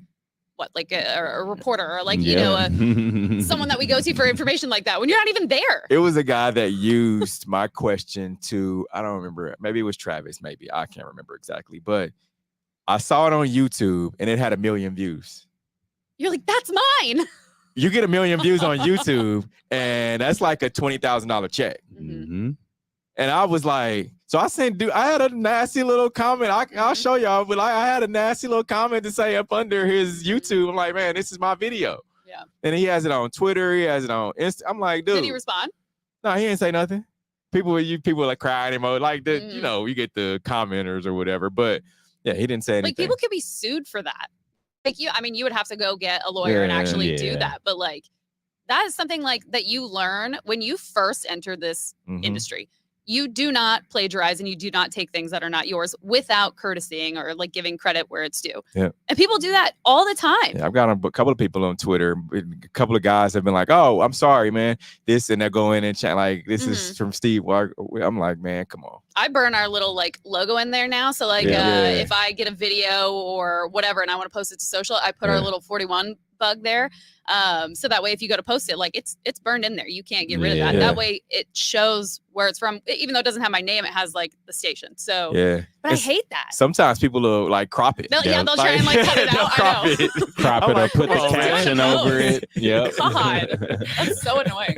reporter, or like someone that we go to for information like that when you're not even there. It was a guy that used my question to, I don't remember, maybe it was Travis, maybe I can't remember exactly, but I saw it on YouTube and it had 1 million views. You're like, that's mine. you get 1 million views on YouTube, and that's like a $20,000 check. Mm-hmm. And I was like, so I had a nasty little comment. I'll show y'all, but I had a nasty little comment to say up under his YouTube. I'm like, man, this is my video. Yeah. And he has it on Twitter. He has it on Insta. I'm like, dude. Did he respond? No, he didn't say nothing. People like crying emo, like the, you know, you get the commenters or whatever. But yeah, he didn't say anything. Like people could be sued for that. Like you would have to go get a lawyer and actually do that. But like that is something like that you learn when you first enter this industry. You do not plagiarize and you do not take things that are not yours without courtesying or like giving credit where it's due. Yeah. And people do that all the time. Yeah, I've got a couple of people on Twitter. A couple of guys have been like, "Oh, I'm sorry, man. This," and they're going and chat like, "This is from Steve." I'm like, man, come on. I burn our little like logo in there now. So like if I get a video or whatever and I want to post it to social, I put our little 41 bug there. So that way if you go to post it, like it's burned in there. You can't get rid of that. That way it shows where it's from. Even though it doesn't have my name, it has like the station. So but I hate that. Sometimes people will like crop it. They'll try and like cut it out. Crop I know. it, crop it up, put the caption over it. Yep. God, that's so annoying.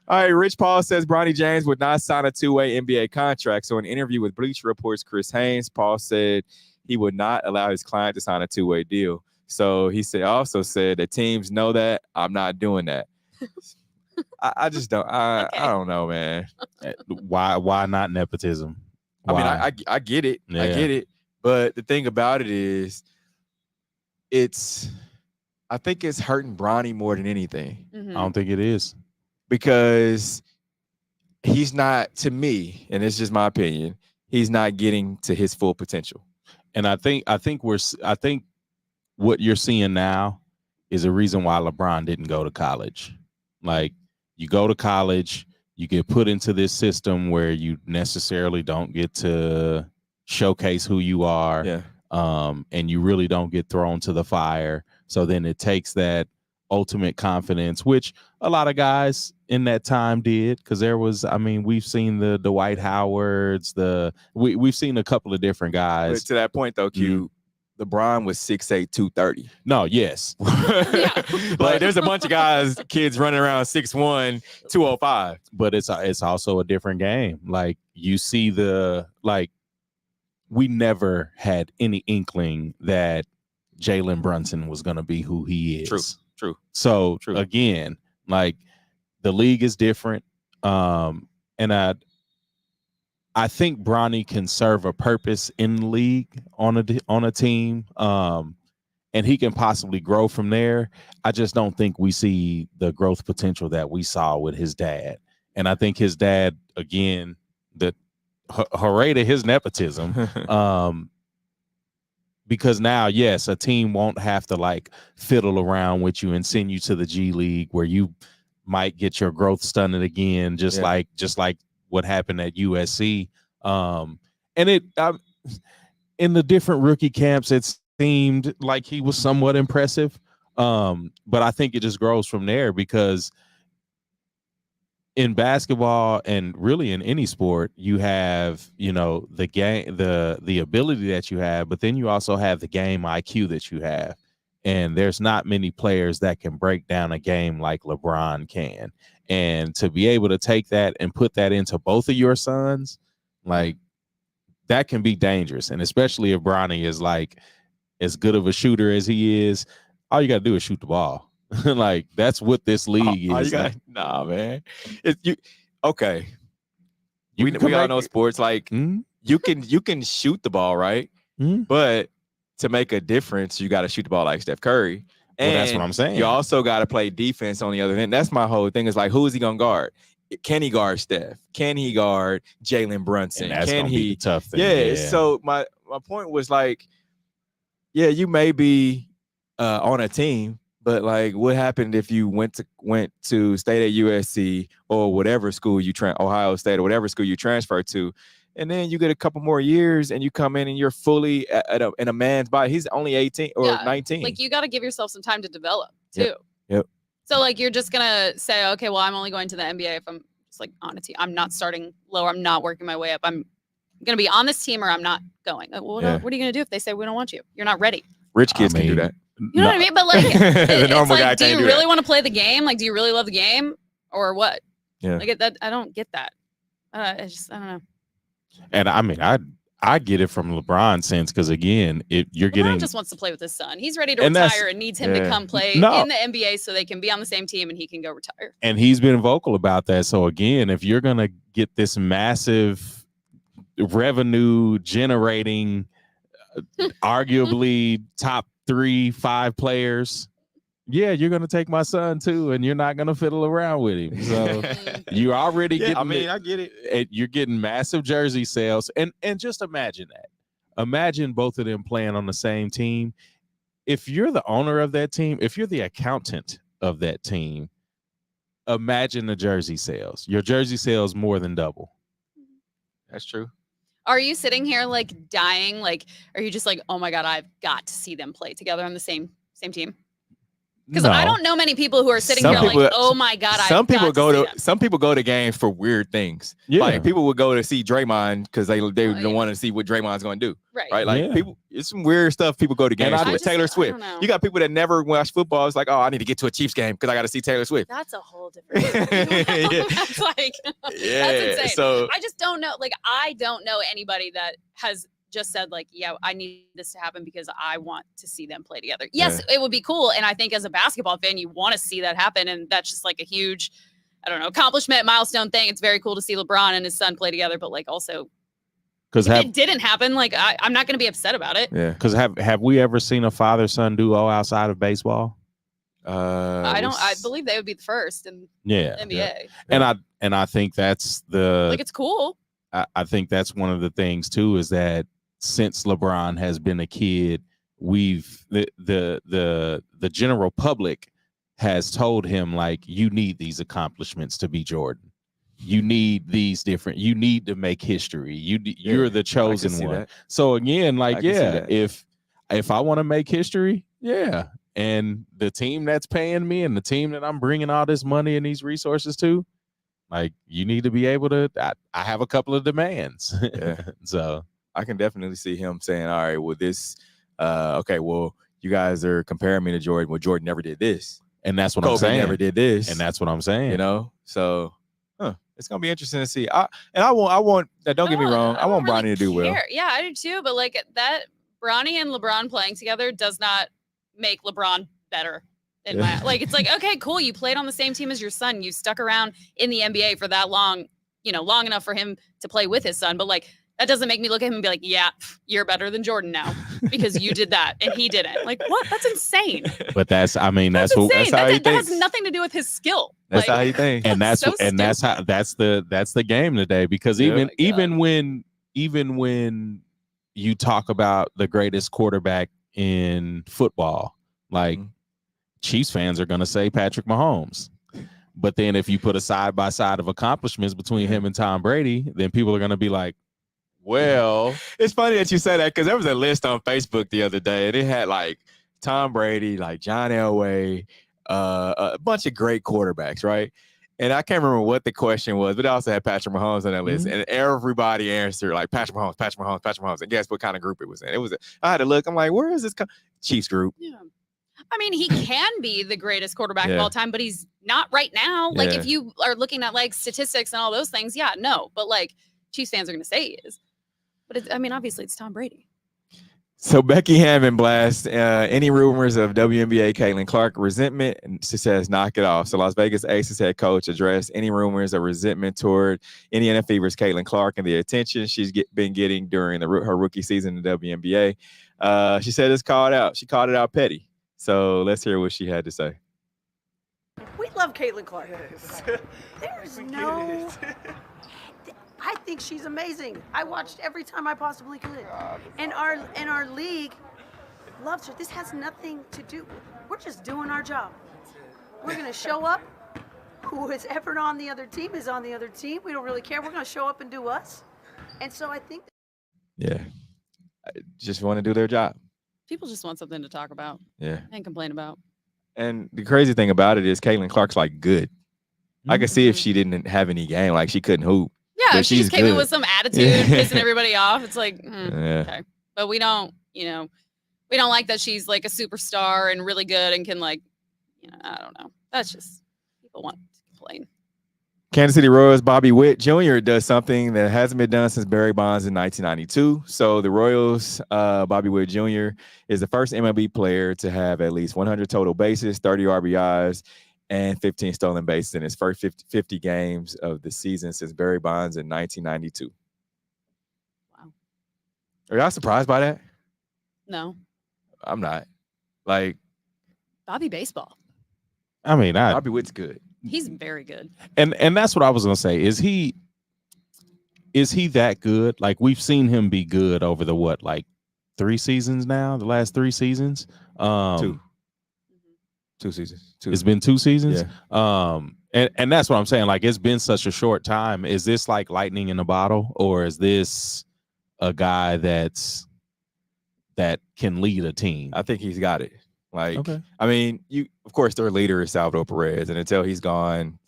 All right, Rich Paul says Bronny James would not sign a two-way NBA contract. So in an interview with Bleacher Report's Chris Haynes, Paul said he would not allow his client to sign a two-way deal. So he also said that teams know that I'm not doing that. I just don't. I don't know, man. Why not nepotism? Why? I mean, I get it. Yeah. I get it. But the thing about it is, I think it's hurting Bronny more than anything. I don't think it is. Because he's not, to me, and it's just my opinion, he's not getting to his full potential. And I think what you're seeing now is a reason why LeBron didn't go to college. Like, you go to college, you get put into this system where you necessarily don't get to showcase who you are. Yeah. And you really don't get thrown to the fire. So then it takes that ultimate confidence, which a lot of guys in that time did, because there was, I mean, we've seen the Dwight Howards, we've seen a couple of different guys. But to that point though, Q, LeBron was 6'8", 230. No, yes. Like there's a bunch of guys, kids running around 6'1", 205. But it's also a different game. Like you see we never had any inkling that Jalen Brunson was going to be who he is. True. So again, like the league is different. And I think Bronny can serve a purpose in the league on a team. And he can possibly grow from there. I just don't think we see the growth potential that we saw with his dad. And I think his dad, again, hooray to his nepotism. Because now, yes, a team won't have to like fiddle around with you and send you to the G League where you might get your growth stunted again, just like what happened at USC. And in the different rookie camps, it seemed like he was somewhat impressive. But I think it just grows from there, because in basketball and really in any sport, you have, the game, the ability that you have, but then you also have the game IQ that you have. And there's not many players that can break down a game like LeBron can. And to be able to take that and put that into both of your sons, like that can be dangerous. And especially if Bronny is like as good of a shooter as he is, all you got to do is shoot the ball. Like that's what this league is. Nah, man. Okay. We all know sports. Like you can shoot the ball, right? But to make a difference, you got to shoot the ball like Steph Curry. And that's what I'm saying. You also got to play defense on the other end. That's my whole thing. Is like, who is he gonna guard? Can he guard Steph? Can he guard Jalen Brunson? And that's gonna be the tough thing. Yeah. So my point was like, yeah, you may be on a team. But like, what happened if you went to stay at USC or whatever school Ohio State or whatever school you transfer to, and then you get a couple more years and you come in and you're fully in a man's body. He's only 18 or 19. Like you got to give yourself some time to develop too. Yep. So like you're just gonna say, okay, well, I'm only going to the NBA if I'm just like on a team. I'm not starting lower. I'm not working my way up. I'm gonna be on this team or I'm not going. Well, what are you gonna do if they say we don't want you? You're not ready. Rich kids can do that. You know what I mean? But like, The it's normal guy like, do can't you do really that. want to play the game? Like, do you really love the game, or what? Yeah. Like that, I don't get that. I don't know. And I mean, I get it from LeBron's sense because again, you're LeBron getting just wants to play with his son. He's ready to And that's- retire and needs him yeah. to come play No. in the NBA so they can be on the same team and he can go retire. and he's been vocal about that. So again, if you're gonna get this massive revenue generating, arguably top 3-5 players, yeah, you're gonna take my son too, and you're not gonna fiddle around with him. So you're already Yeah, getting. I mean, I get it. You're getting massive jersey sales, and just imagine that. Imagine both of them playing on the same team. If you're the owner of that team, if you're the accountant of that team, imagine the jersey sales. Your jersey sales more than double. That's true. Are you sitting here like dying? Like, are you just like, oh my God, I've got to see them play together on the same team? Because I don't know many people who are sitting Some here people- like, oh my God, Some I've people got go to see to them. some people go to games for weird things. Yeah. Like people would go to see Draymond because they want to see what Draymond's going to do. Right. Like Yeah. people, it's some weird stuff people go to games I for. just- Taylor I Swift. don't know. You got people that never watch football. It's like, oh, I need to get to a Chiefs game because I got to see Taylor Swift. That's a whole different Yeah. That's like, Yeah, that's insane. so- I just don't know. Like, I don't know anybody that has just said like, yeah, I need this to happen because I want to see them play together. Yes, it would be cool. And I think as a basketball fan, you want to see that happen. And that's just like a huge, I don't know, accomplishment, milestone thing. It's very cool to see LeBron and his son play together, but like also Because if it didn't happen, like I'm not going to be upset about it. Yeah. Because have we ever seen a father-son duo outside of baseball? I believe they would be the first in Yeah. NBA. And I think that's Like, it's cool. I think that's one of the things too, is that since LeBron has been a kid, we've the general public has told him like, you need these accomplishments to be Jordan. You need these different. You need to make history. You're the chosen see one. that. So again, like, I can see yeah, that. if I want to make history, yeah, and the team that's paying me and the team that I'm bringing all this money and these resources to, like, you need to be able to. I have a couple of demands. Yeah. So I can definitely see him saying, all right, well, this, okay, well, you guys are comparing me to Jordan. Well, Jordan never did this. and that's what Kobe I'm saying. never did this. And that's what I'm saying. You know, so it's gonna be interesting to see. I want. Don't get me wrong. I want Bronny to do well. Yeah, I do too. But like that, Bronny and LeBron playing together does not make LeBron better. In my like, it's like, okay, cool. You played on the same team as your son. You stuck around in the NBA for that long, long enough for him to play with his son. But like, that doesn't make me look at him and be like, yeah, you're better than Jordan now because you did that and he didn't. Like, what? That's insane. But that's how Insane. he That has nothing to do with his skill. That's Like, how he thinks. And that's so that's the game today, because even when you talk about the greatest quarterback in football, like Chiefs fans are going to say Patrick Mahomes. But then if you put a side by side of accomplishments between him and Tom Brady, then people are going to be like, well, it's funny that you say that because there was a list on Facebook the other day and it had like Tom Brady, like John Elway, a bunch of great quarterbacks, right? And I can't remember what the question was, but it also had Patrick Mahomes on that list, and everybody answered like Patrick Mahomes, Patrick Mahomes, Patrick Mahomes. And guess what kind of group it was in? It was. I had to look. I'm like, where is this? Chiefs group. Yeah. I mean, he can be the greatest quarterback of all time, but he's not right now. Like, if you are looking at like statistics and all those things, yeah, no. But like, Chiefs fans are going to say he is. But I mean, obviously, it's Tom Brady. So Becky Hammond blasts any rumors of WNBA Caitlin Clark resentment, and she says knock it off. So Las Vegas Aces head coach addressed any rumors of resentment toward Indiana Fever's Caitlin Clark and the attention she's been getting during her rookie season in the WNBA. She said it's called out. She called it out petty. So let's hear what she had to say. We love Caitlin Clark. There's no. I think she's amazing. I watched every time I possibly could. And our league loves her. This has nothing to do. We're just doing our job. We're gonna show up. Who is ever on the other team is on the other team. We don't really care. We're gonna show up and do us. And so I think. Yeah, I just want to do their job. People just want something to talk about. Yeah. And complain about. And the crazy thing about it is Caitlin Clark's like good. I could see if she didn't have any game, like she couldn't hoop. Yeah, but if she just came in with some attitude, pissing everybody off. It's like, Yeah. okay. But we don't, we don't like that she's like a superstar and really good and can like, I don't know. That's just people want to complain. Kansas City Royals Bobby Witt Jr. does something that hasn't been done since Barry Bonds in 1992. So the Royals, Bobby Witt Jr. is the first MLB player to have at least 100 total bases, 30 RBIs, and 15 stolen bases in his first 50 games of the season since Barry Bonds in 1992. Wow. Are y'all surprised by that? No. I'm not. Like, Bobby baseball. I mean, Bobby Witt's good. He's very good. And that's what I was gonna say. Is he that good? Like, we've seen him be good over the like 3 seasons now, the last 3 seasons. 2 seasons. 2. It's been 2 seasons. Yeah. And that's what I'm saying. Like, it's been such a short time. Is this like lightning in a bottle, or is this a guy that can lead a team? I think he's got it. Like, okay. I mean, of course, their leader is Salvador Perez, and until he's gone,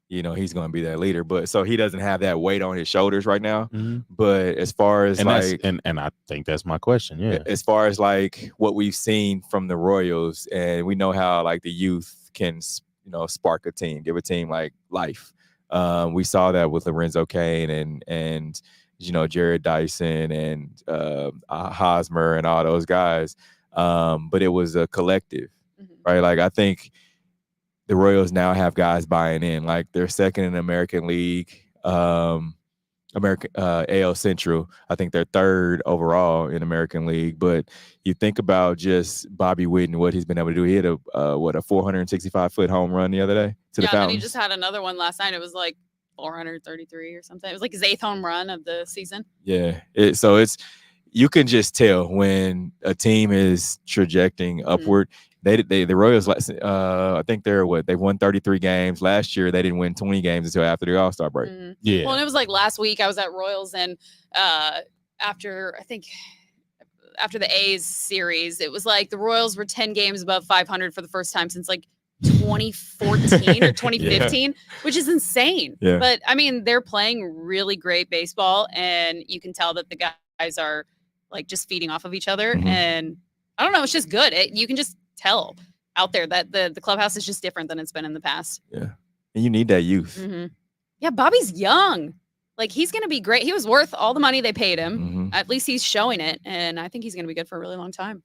he's going to be that leader. But so he doesn't have that weight on his shoulders right now. Mm-hmm. But as far as and like, and I think that's my question. Yeah. As far as like what we've seen from the Royals, and we know how like the youth can, spark a team, give a team like life. We saw that with Lorenzo Cain and Jared Dyson and Hosmer and all those guys. But it was a collective, right? Like, I think the Royals now have guys buying in. Like, they're second in the American League, AL Central. I think they're third overall in American League. But you think about just Bobby Witt and what he's been able to do. He had a 465-foot home run the other day to the Fountains. And he just had another one last night. It was like 433 or something. It was like his 8th home run of the season. Yeah. You can just tell when a team is trajecting upward. The Royals, I think they've won 33 games. Last year, they didn't win 20 games until after the All-Star break. Mm-hmm. Yeah. Well, and it was like last week I was at Royals, and after the A's series, it was like the Royals were 10 games above 500 for the first time since like 2014 or 2015, which is insane. Yeah. But I mean, they're playing really great baseball, and you can tell that the guys are like just feeding off of each other. Mm-hmm. And I don't know, it's just good. You can just tell out there that the clubhouse is just different than it's been in the past. Yeah. And you need that youth. Mm-hmm. Yeah. Bobby's young. Like, he's going to be great. He was worth all the money they paid him. Mm-hmm. At least he's showing it. And I think he's going to be good for a really long time.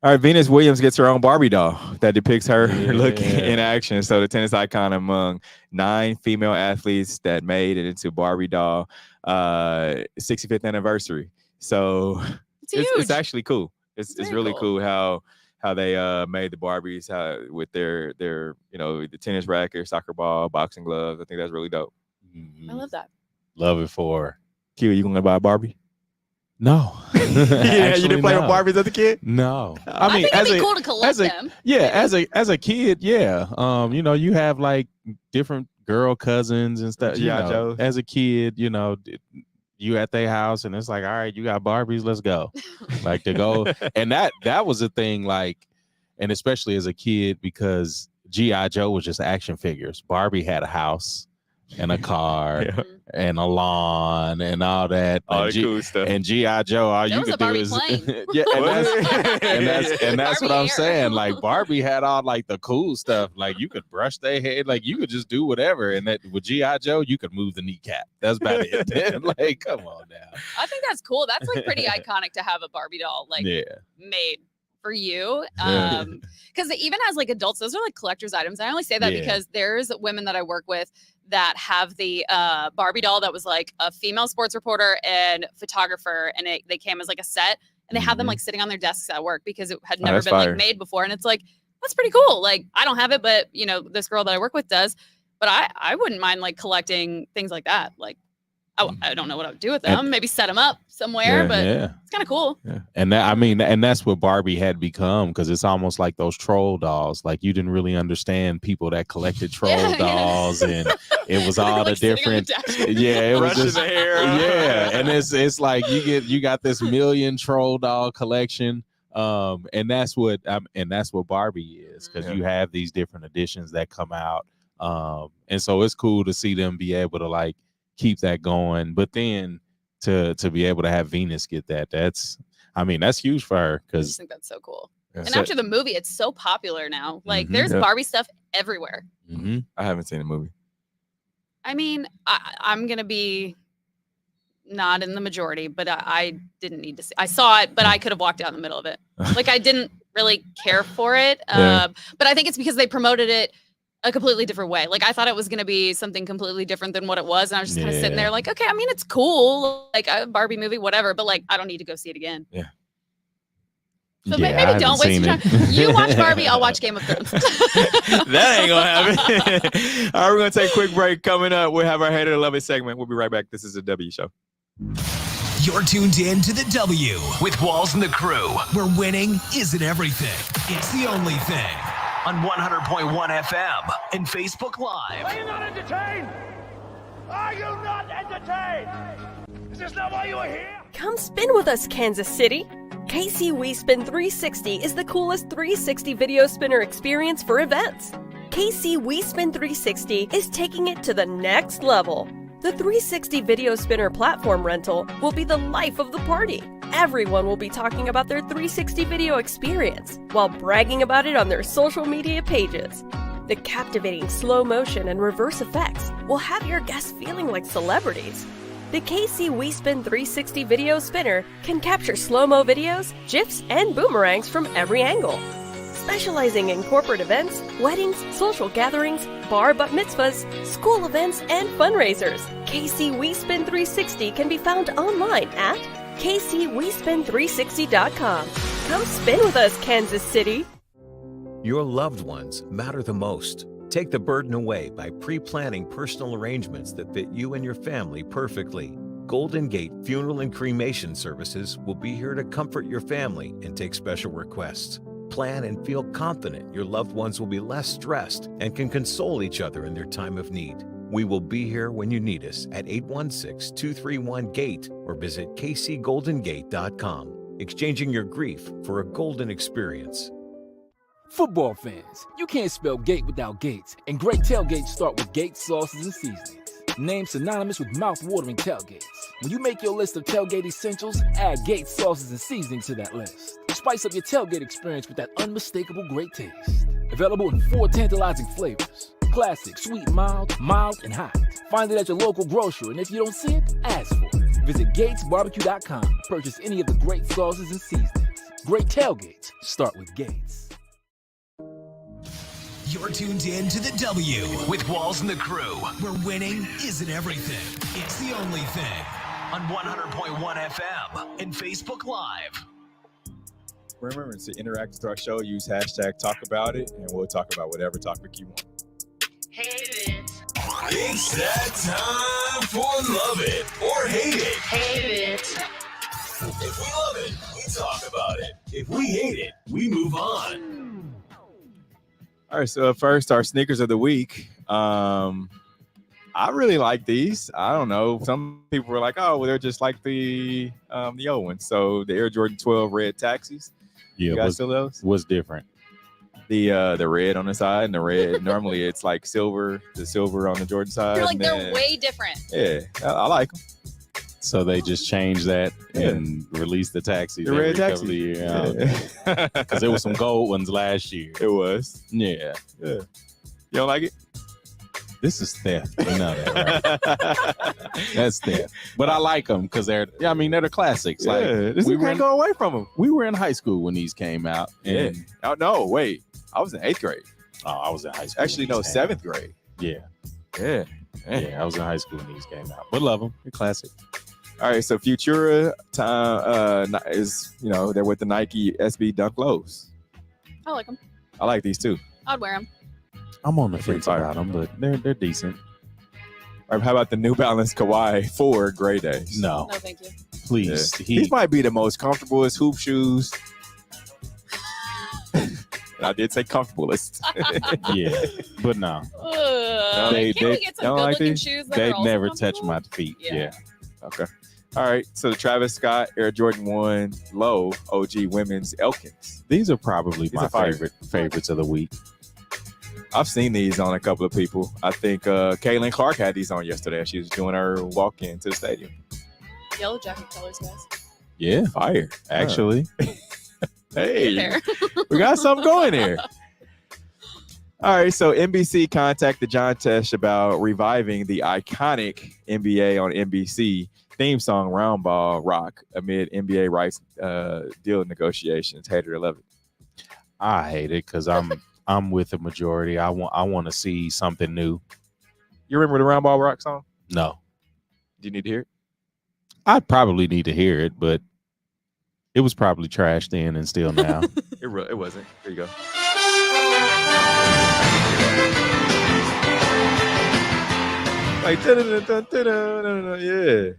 All right, Venus Williams gets her own Barbie doll that depicts her look in action. So the tennis icon among 9 female athletes that made it into Barbie doll 65th anniversary. So it's actually cool. It's really cool how they made the Barbies with their the tennis racket, soccer ball, boxing gloves. I think that's really dope. I love that. Love it for Q. You gonna buy a Barbie? No. Yeah, you didn't play with Barbies as a kid? No. I mean, it'd be cool to collect them. Yeah, as a kid, yeah. You have like different girl cousins and stuff. Joe. As a kid, you at their house and it's like, all right, you got Barbies, let's go. Like, to go. And that was a thing, like, and especially as a kid, because G.I. Joe was just action figures. Barbie had a house and a car and a lawn and all that. All the cool stuff. And G.I. Joe, all you could do is yeah, and that's what I'm saying. Like, Barbie had all like the cool stuff. Like, you could brush their head, like you could just do whatever. And that with G.I. Joe, you could move the kneecap. That's about it. Like, come on now. I think that's cool. That's like pretty iconic to have a Barbie doll made for you. Because even as like adults, those are like collector's items. I only say that because there's women that I work with that have the Barbie doll that was like a female sports reporter and photographer, and they came as like a set, and they have them like sitting on their desks at work because it had never been like made before. And it's like, that's pretty cool. Like, I don't have it, but this girl that I work with does. But I wouldn't mind like collecting things like that. Like, I don't know what I would do with them. Maybe set them up somewhere, but it's kind of cool. Yeah. And that, I mean, and that's what Barbie had become, because it's almost like those troll dolls. Like, you didn't really understand people that collected troll dolls, and it was all like the different. It was just and it's like you got this million troll doll collection. And that's what Barbie is, because you have these different editions that come out. And so it's cool to see them be able to like keep that going, but then to be able to have Venus get that's I mean, that's huge for her I just because think that's so cool. Yeah. And after the movie, it's so popular now. Like, Mhm. there's Yeah. Barbie stuff everywhere. I haven't seen the movie. I mean, I'm going to be not in the majority, but I didn't need to see. I saw it, but I could have walked out in the middle of it. Like, I didn't really care for it. Yeah. But I think it's because they promoted it a completely different way. Like, I thought it was going to be something completely different than what it was. And I was just kind of sitting there like, okay, I mean, it's cool. Like a Barbie movie, whatever. But like, I don't need to go see it again. Yeah. So Yeah, I maybe haven't don't waste seen your time. it. You watch Barbie, I'll watch Game of Thrones. That ain't gonna happen. All right, we're gonna take a quick break. Coming up, we'll have our Hate It or Love It segment. We'll be right back. This is the W Show. You're tuned in to the W with Walls and the Crew, where winning isn't everything. It's the only thing. On 100.1 FM and Facebook Live. Are you not entertained? Are you not entertained? Is this not why you are here? Come spin with us, Kansas City. KC We Spin 360 is the coolest 360 video spinner experience for events. KC We Spin 360 is taking it to the next level. The 360 video spinner platform rental will be the life of the party. Everyone will be talking about their 360 video experience while bragging about it on their social media pages. The captivating slow motion and reverse effects will have your guests feeling like celebrities. The KC We Spin 360 video spinner can capture slow-mo videos, GIFs, and boomerangs from every angle. Specializing in corporate events, weddings, social gatherings, bar bat mitzvahs, school events, and fundraisers, KC We Spin 360 can be found online at kcwespin360.com. Come spin with us, Kansas City. Your loved ones matter the most. Take the burden away by pre-planning personal arrangements that fit you and your family perfectly. Golden Gate Funeral and Cremation Services will be here to comfort your family and take special requests. Plan and feel confident your loved ones will be less stressed and can console each other in their time of need. We will be here when you need us at 816-231-GATE or visit kcgoldengate.com, exchanging your grief for a golden experience. Football fans, you can't spell gate without Gates, and great tailgates start with Gates sauces and seasonings. Named synonymous with mouth-watering tailgates. When you make your list of tailgate essentials, add Gates sauces and seasonings to that list. Spice up your tailgate experience with that unmistakable great taste. Available in 4 tantalizing flavors. Classic, sweet, mild, and hot. Find it at your local grocer, and if you don't see it, ask for it. Visit GatesBarbecue.com. Purchase any of the great sauces and seasonings. Great tailgates start with Gates. You're tuned in to the W with Walls and the Crew, where winning isn't everything. It's the only thing. On 100.1 FM and Facebook Live. Remember to interact with our show. Use hashtag talk about it, and we'll talk about whatever topic you want. It's that time for Love It or Hate It. Hate it. If we love it, we talk about it. If we hate it, we move on. All right, so first, our sneakers of the week. I really like these. I don't know. Some people were like, "Oh, well, they're just like the old ones." So the Air Jordan 12 red taxis. Yeah, you guys still those? What's different? The red on the side and the red. Normally, it's like silver. The silver on the Jordan side. You're like, and they're then- way different. Yeah, I like them. So they just changed that and released the taxis. The red every couple of taxi. years. Because there was some gold ones last year. It was. Yeah. You don't like it? This is theft. You know that, right? That's theft. But I like them because they're the classics. Yeah, Like this we we can't go away from them. We were in high school when these came out. Yeah. And Oh no, wait. I was in 8th grade. I was in high school. Actually, when no, these came 7th grade. out. Yeah. Yeah. Yeah, I was in high school when these came out. But love them. They're classic. All right, so Futura is, they're with the Nike SB Dunk Lows. I like them. I like these too. I'd wear them. I'm on the Pretty fence fire. about them, but they're decent. All right, how about the New Balance Kawhi 4 Gray Days? No, No, thank you. please. Yeah. These might be the most comfortablest hoop shoes. And I did say comfortablest. Yeah, but no. Can we get some don't like good-looking these? shoes that They've are also never touched comfortable? my feet. Yeah. Okay. All right, so the Travis Scott Air Jordan 1 Low OG Women's Elkins. These are probably These my are fire. favorites of the week. I've seen these on a couple of people. I think Kaylin Clark had these on yesterday. She was doing her walk-in to the stadium. Yellow jacket colors, guys. Yeah, Fire. actually. Hey, we got something going here. All right, so NBC contacted John Tesh about reviving the iconic NBA on NBC theme song Round Ball Rock amid NBA rights deal negotiations. Hate it or love it? I hate it because I'm with the majority. I want to see something new. You remember the Round Ball Rock song? No. Do you need to hear it? I probably need to hear it, but it was probably trashed then and still now. It wasn't. Here you go. Like, yeah.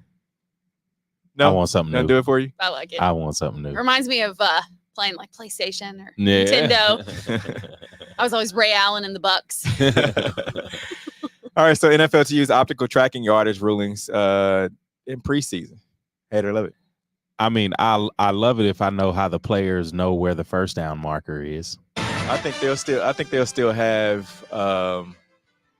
No, I want something new. Do it for you. I like it. I want something new. Reminds me of playing like PlayStation or Yeah. Nintendo. I was always Ray Allen in the Bucks. All right, so NFL to use optical tracking yardage rulings in preseason. Hate it or love it? I mean, I love it if I know how the players know where the first down marker is. I think they'll still have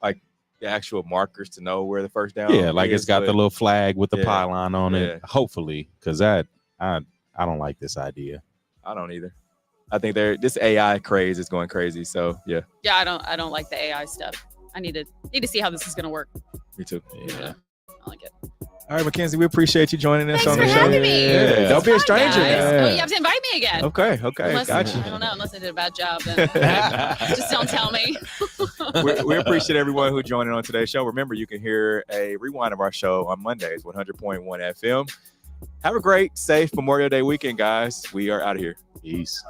like the actual markers to know where the first down. Yeah, like is, it's got the little flag with the Yeah. pylon on it. Hopefully, because I don't like this idea. I don't either. I think this AI craze is going crazy. So yeah. Yeah, I don't like the AI stuff. I need to see how this is gonna work. Me too. Yeah. I like it. All right, Mackenzie, we appreciate you joining us Thanks on for the show. having me. Yeah. Don't be a stranger. Guys. Yeah. Oh, you have to invite me again. Okay, Unless, gotcha. I don't know. Unless I did a bad job, then just don't tell me. we appreciate everyone who joined in on today's show. Remember, you can hear a rewind of our show on Mondays, 100.1 FM. Have a great, safe Memorial Day weekend, guys. We are out of here. Peace.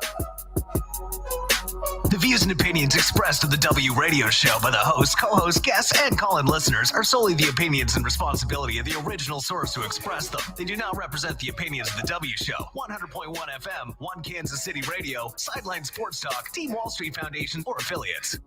The views and opinions expressed on the W Radio Show by the host, co-host, guests, and call-in listeners are solely the opinions and responsibility of the original source who expressed them. They do not represent the opinions of the W Show, 100.1 FM, One Kansas City Radio, Sideline Sports Talk, Team Wall Street Foundation, or affiliates.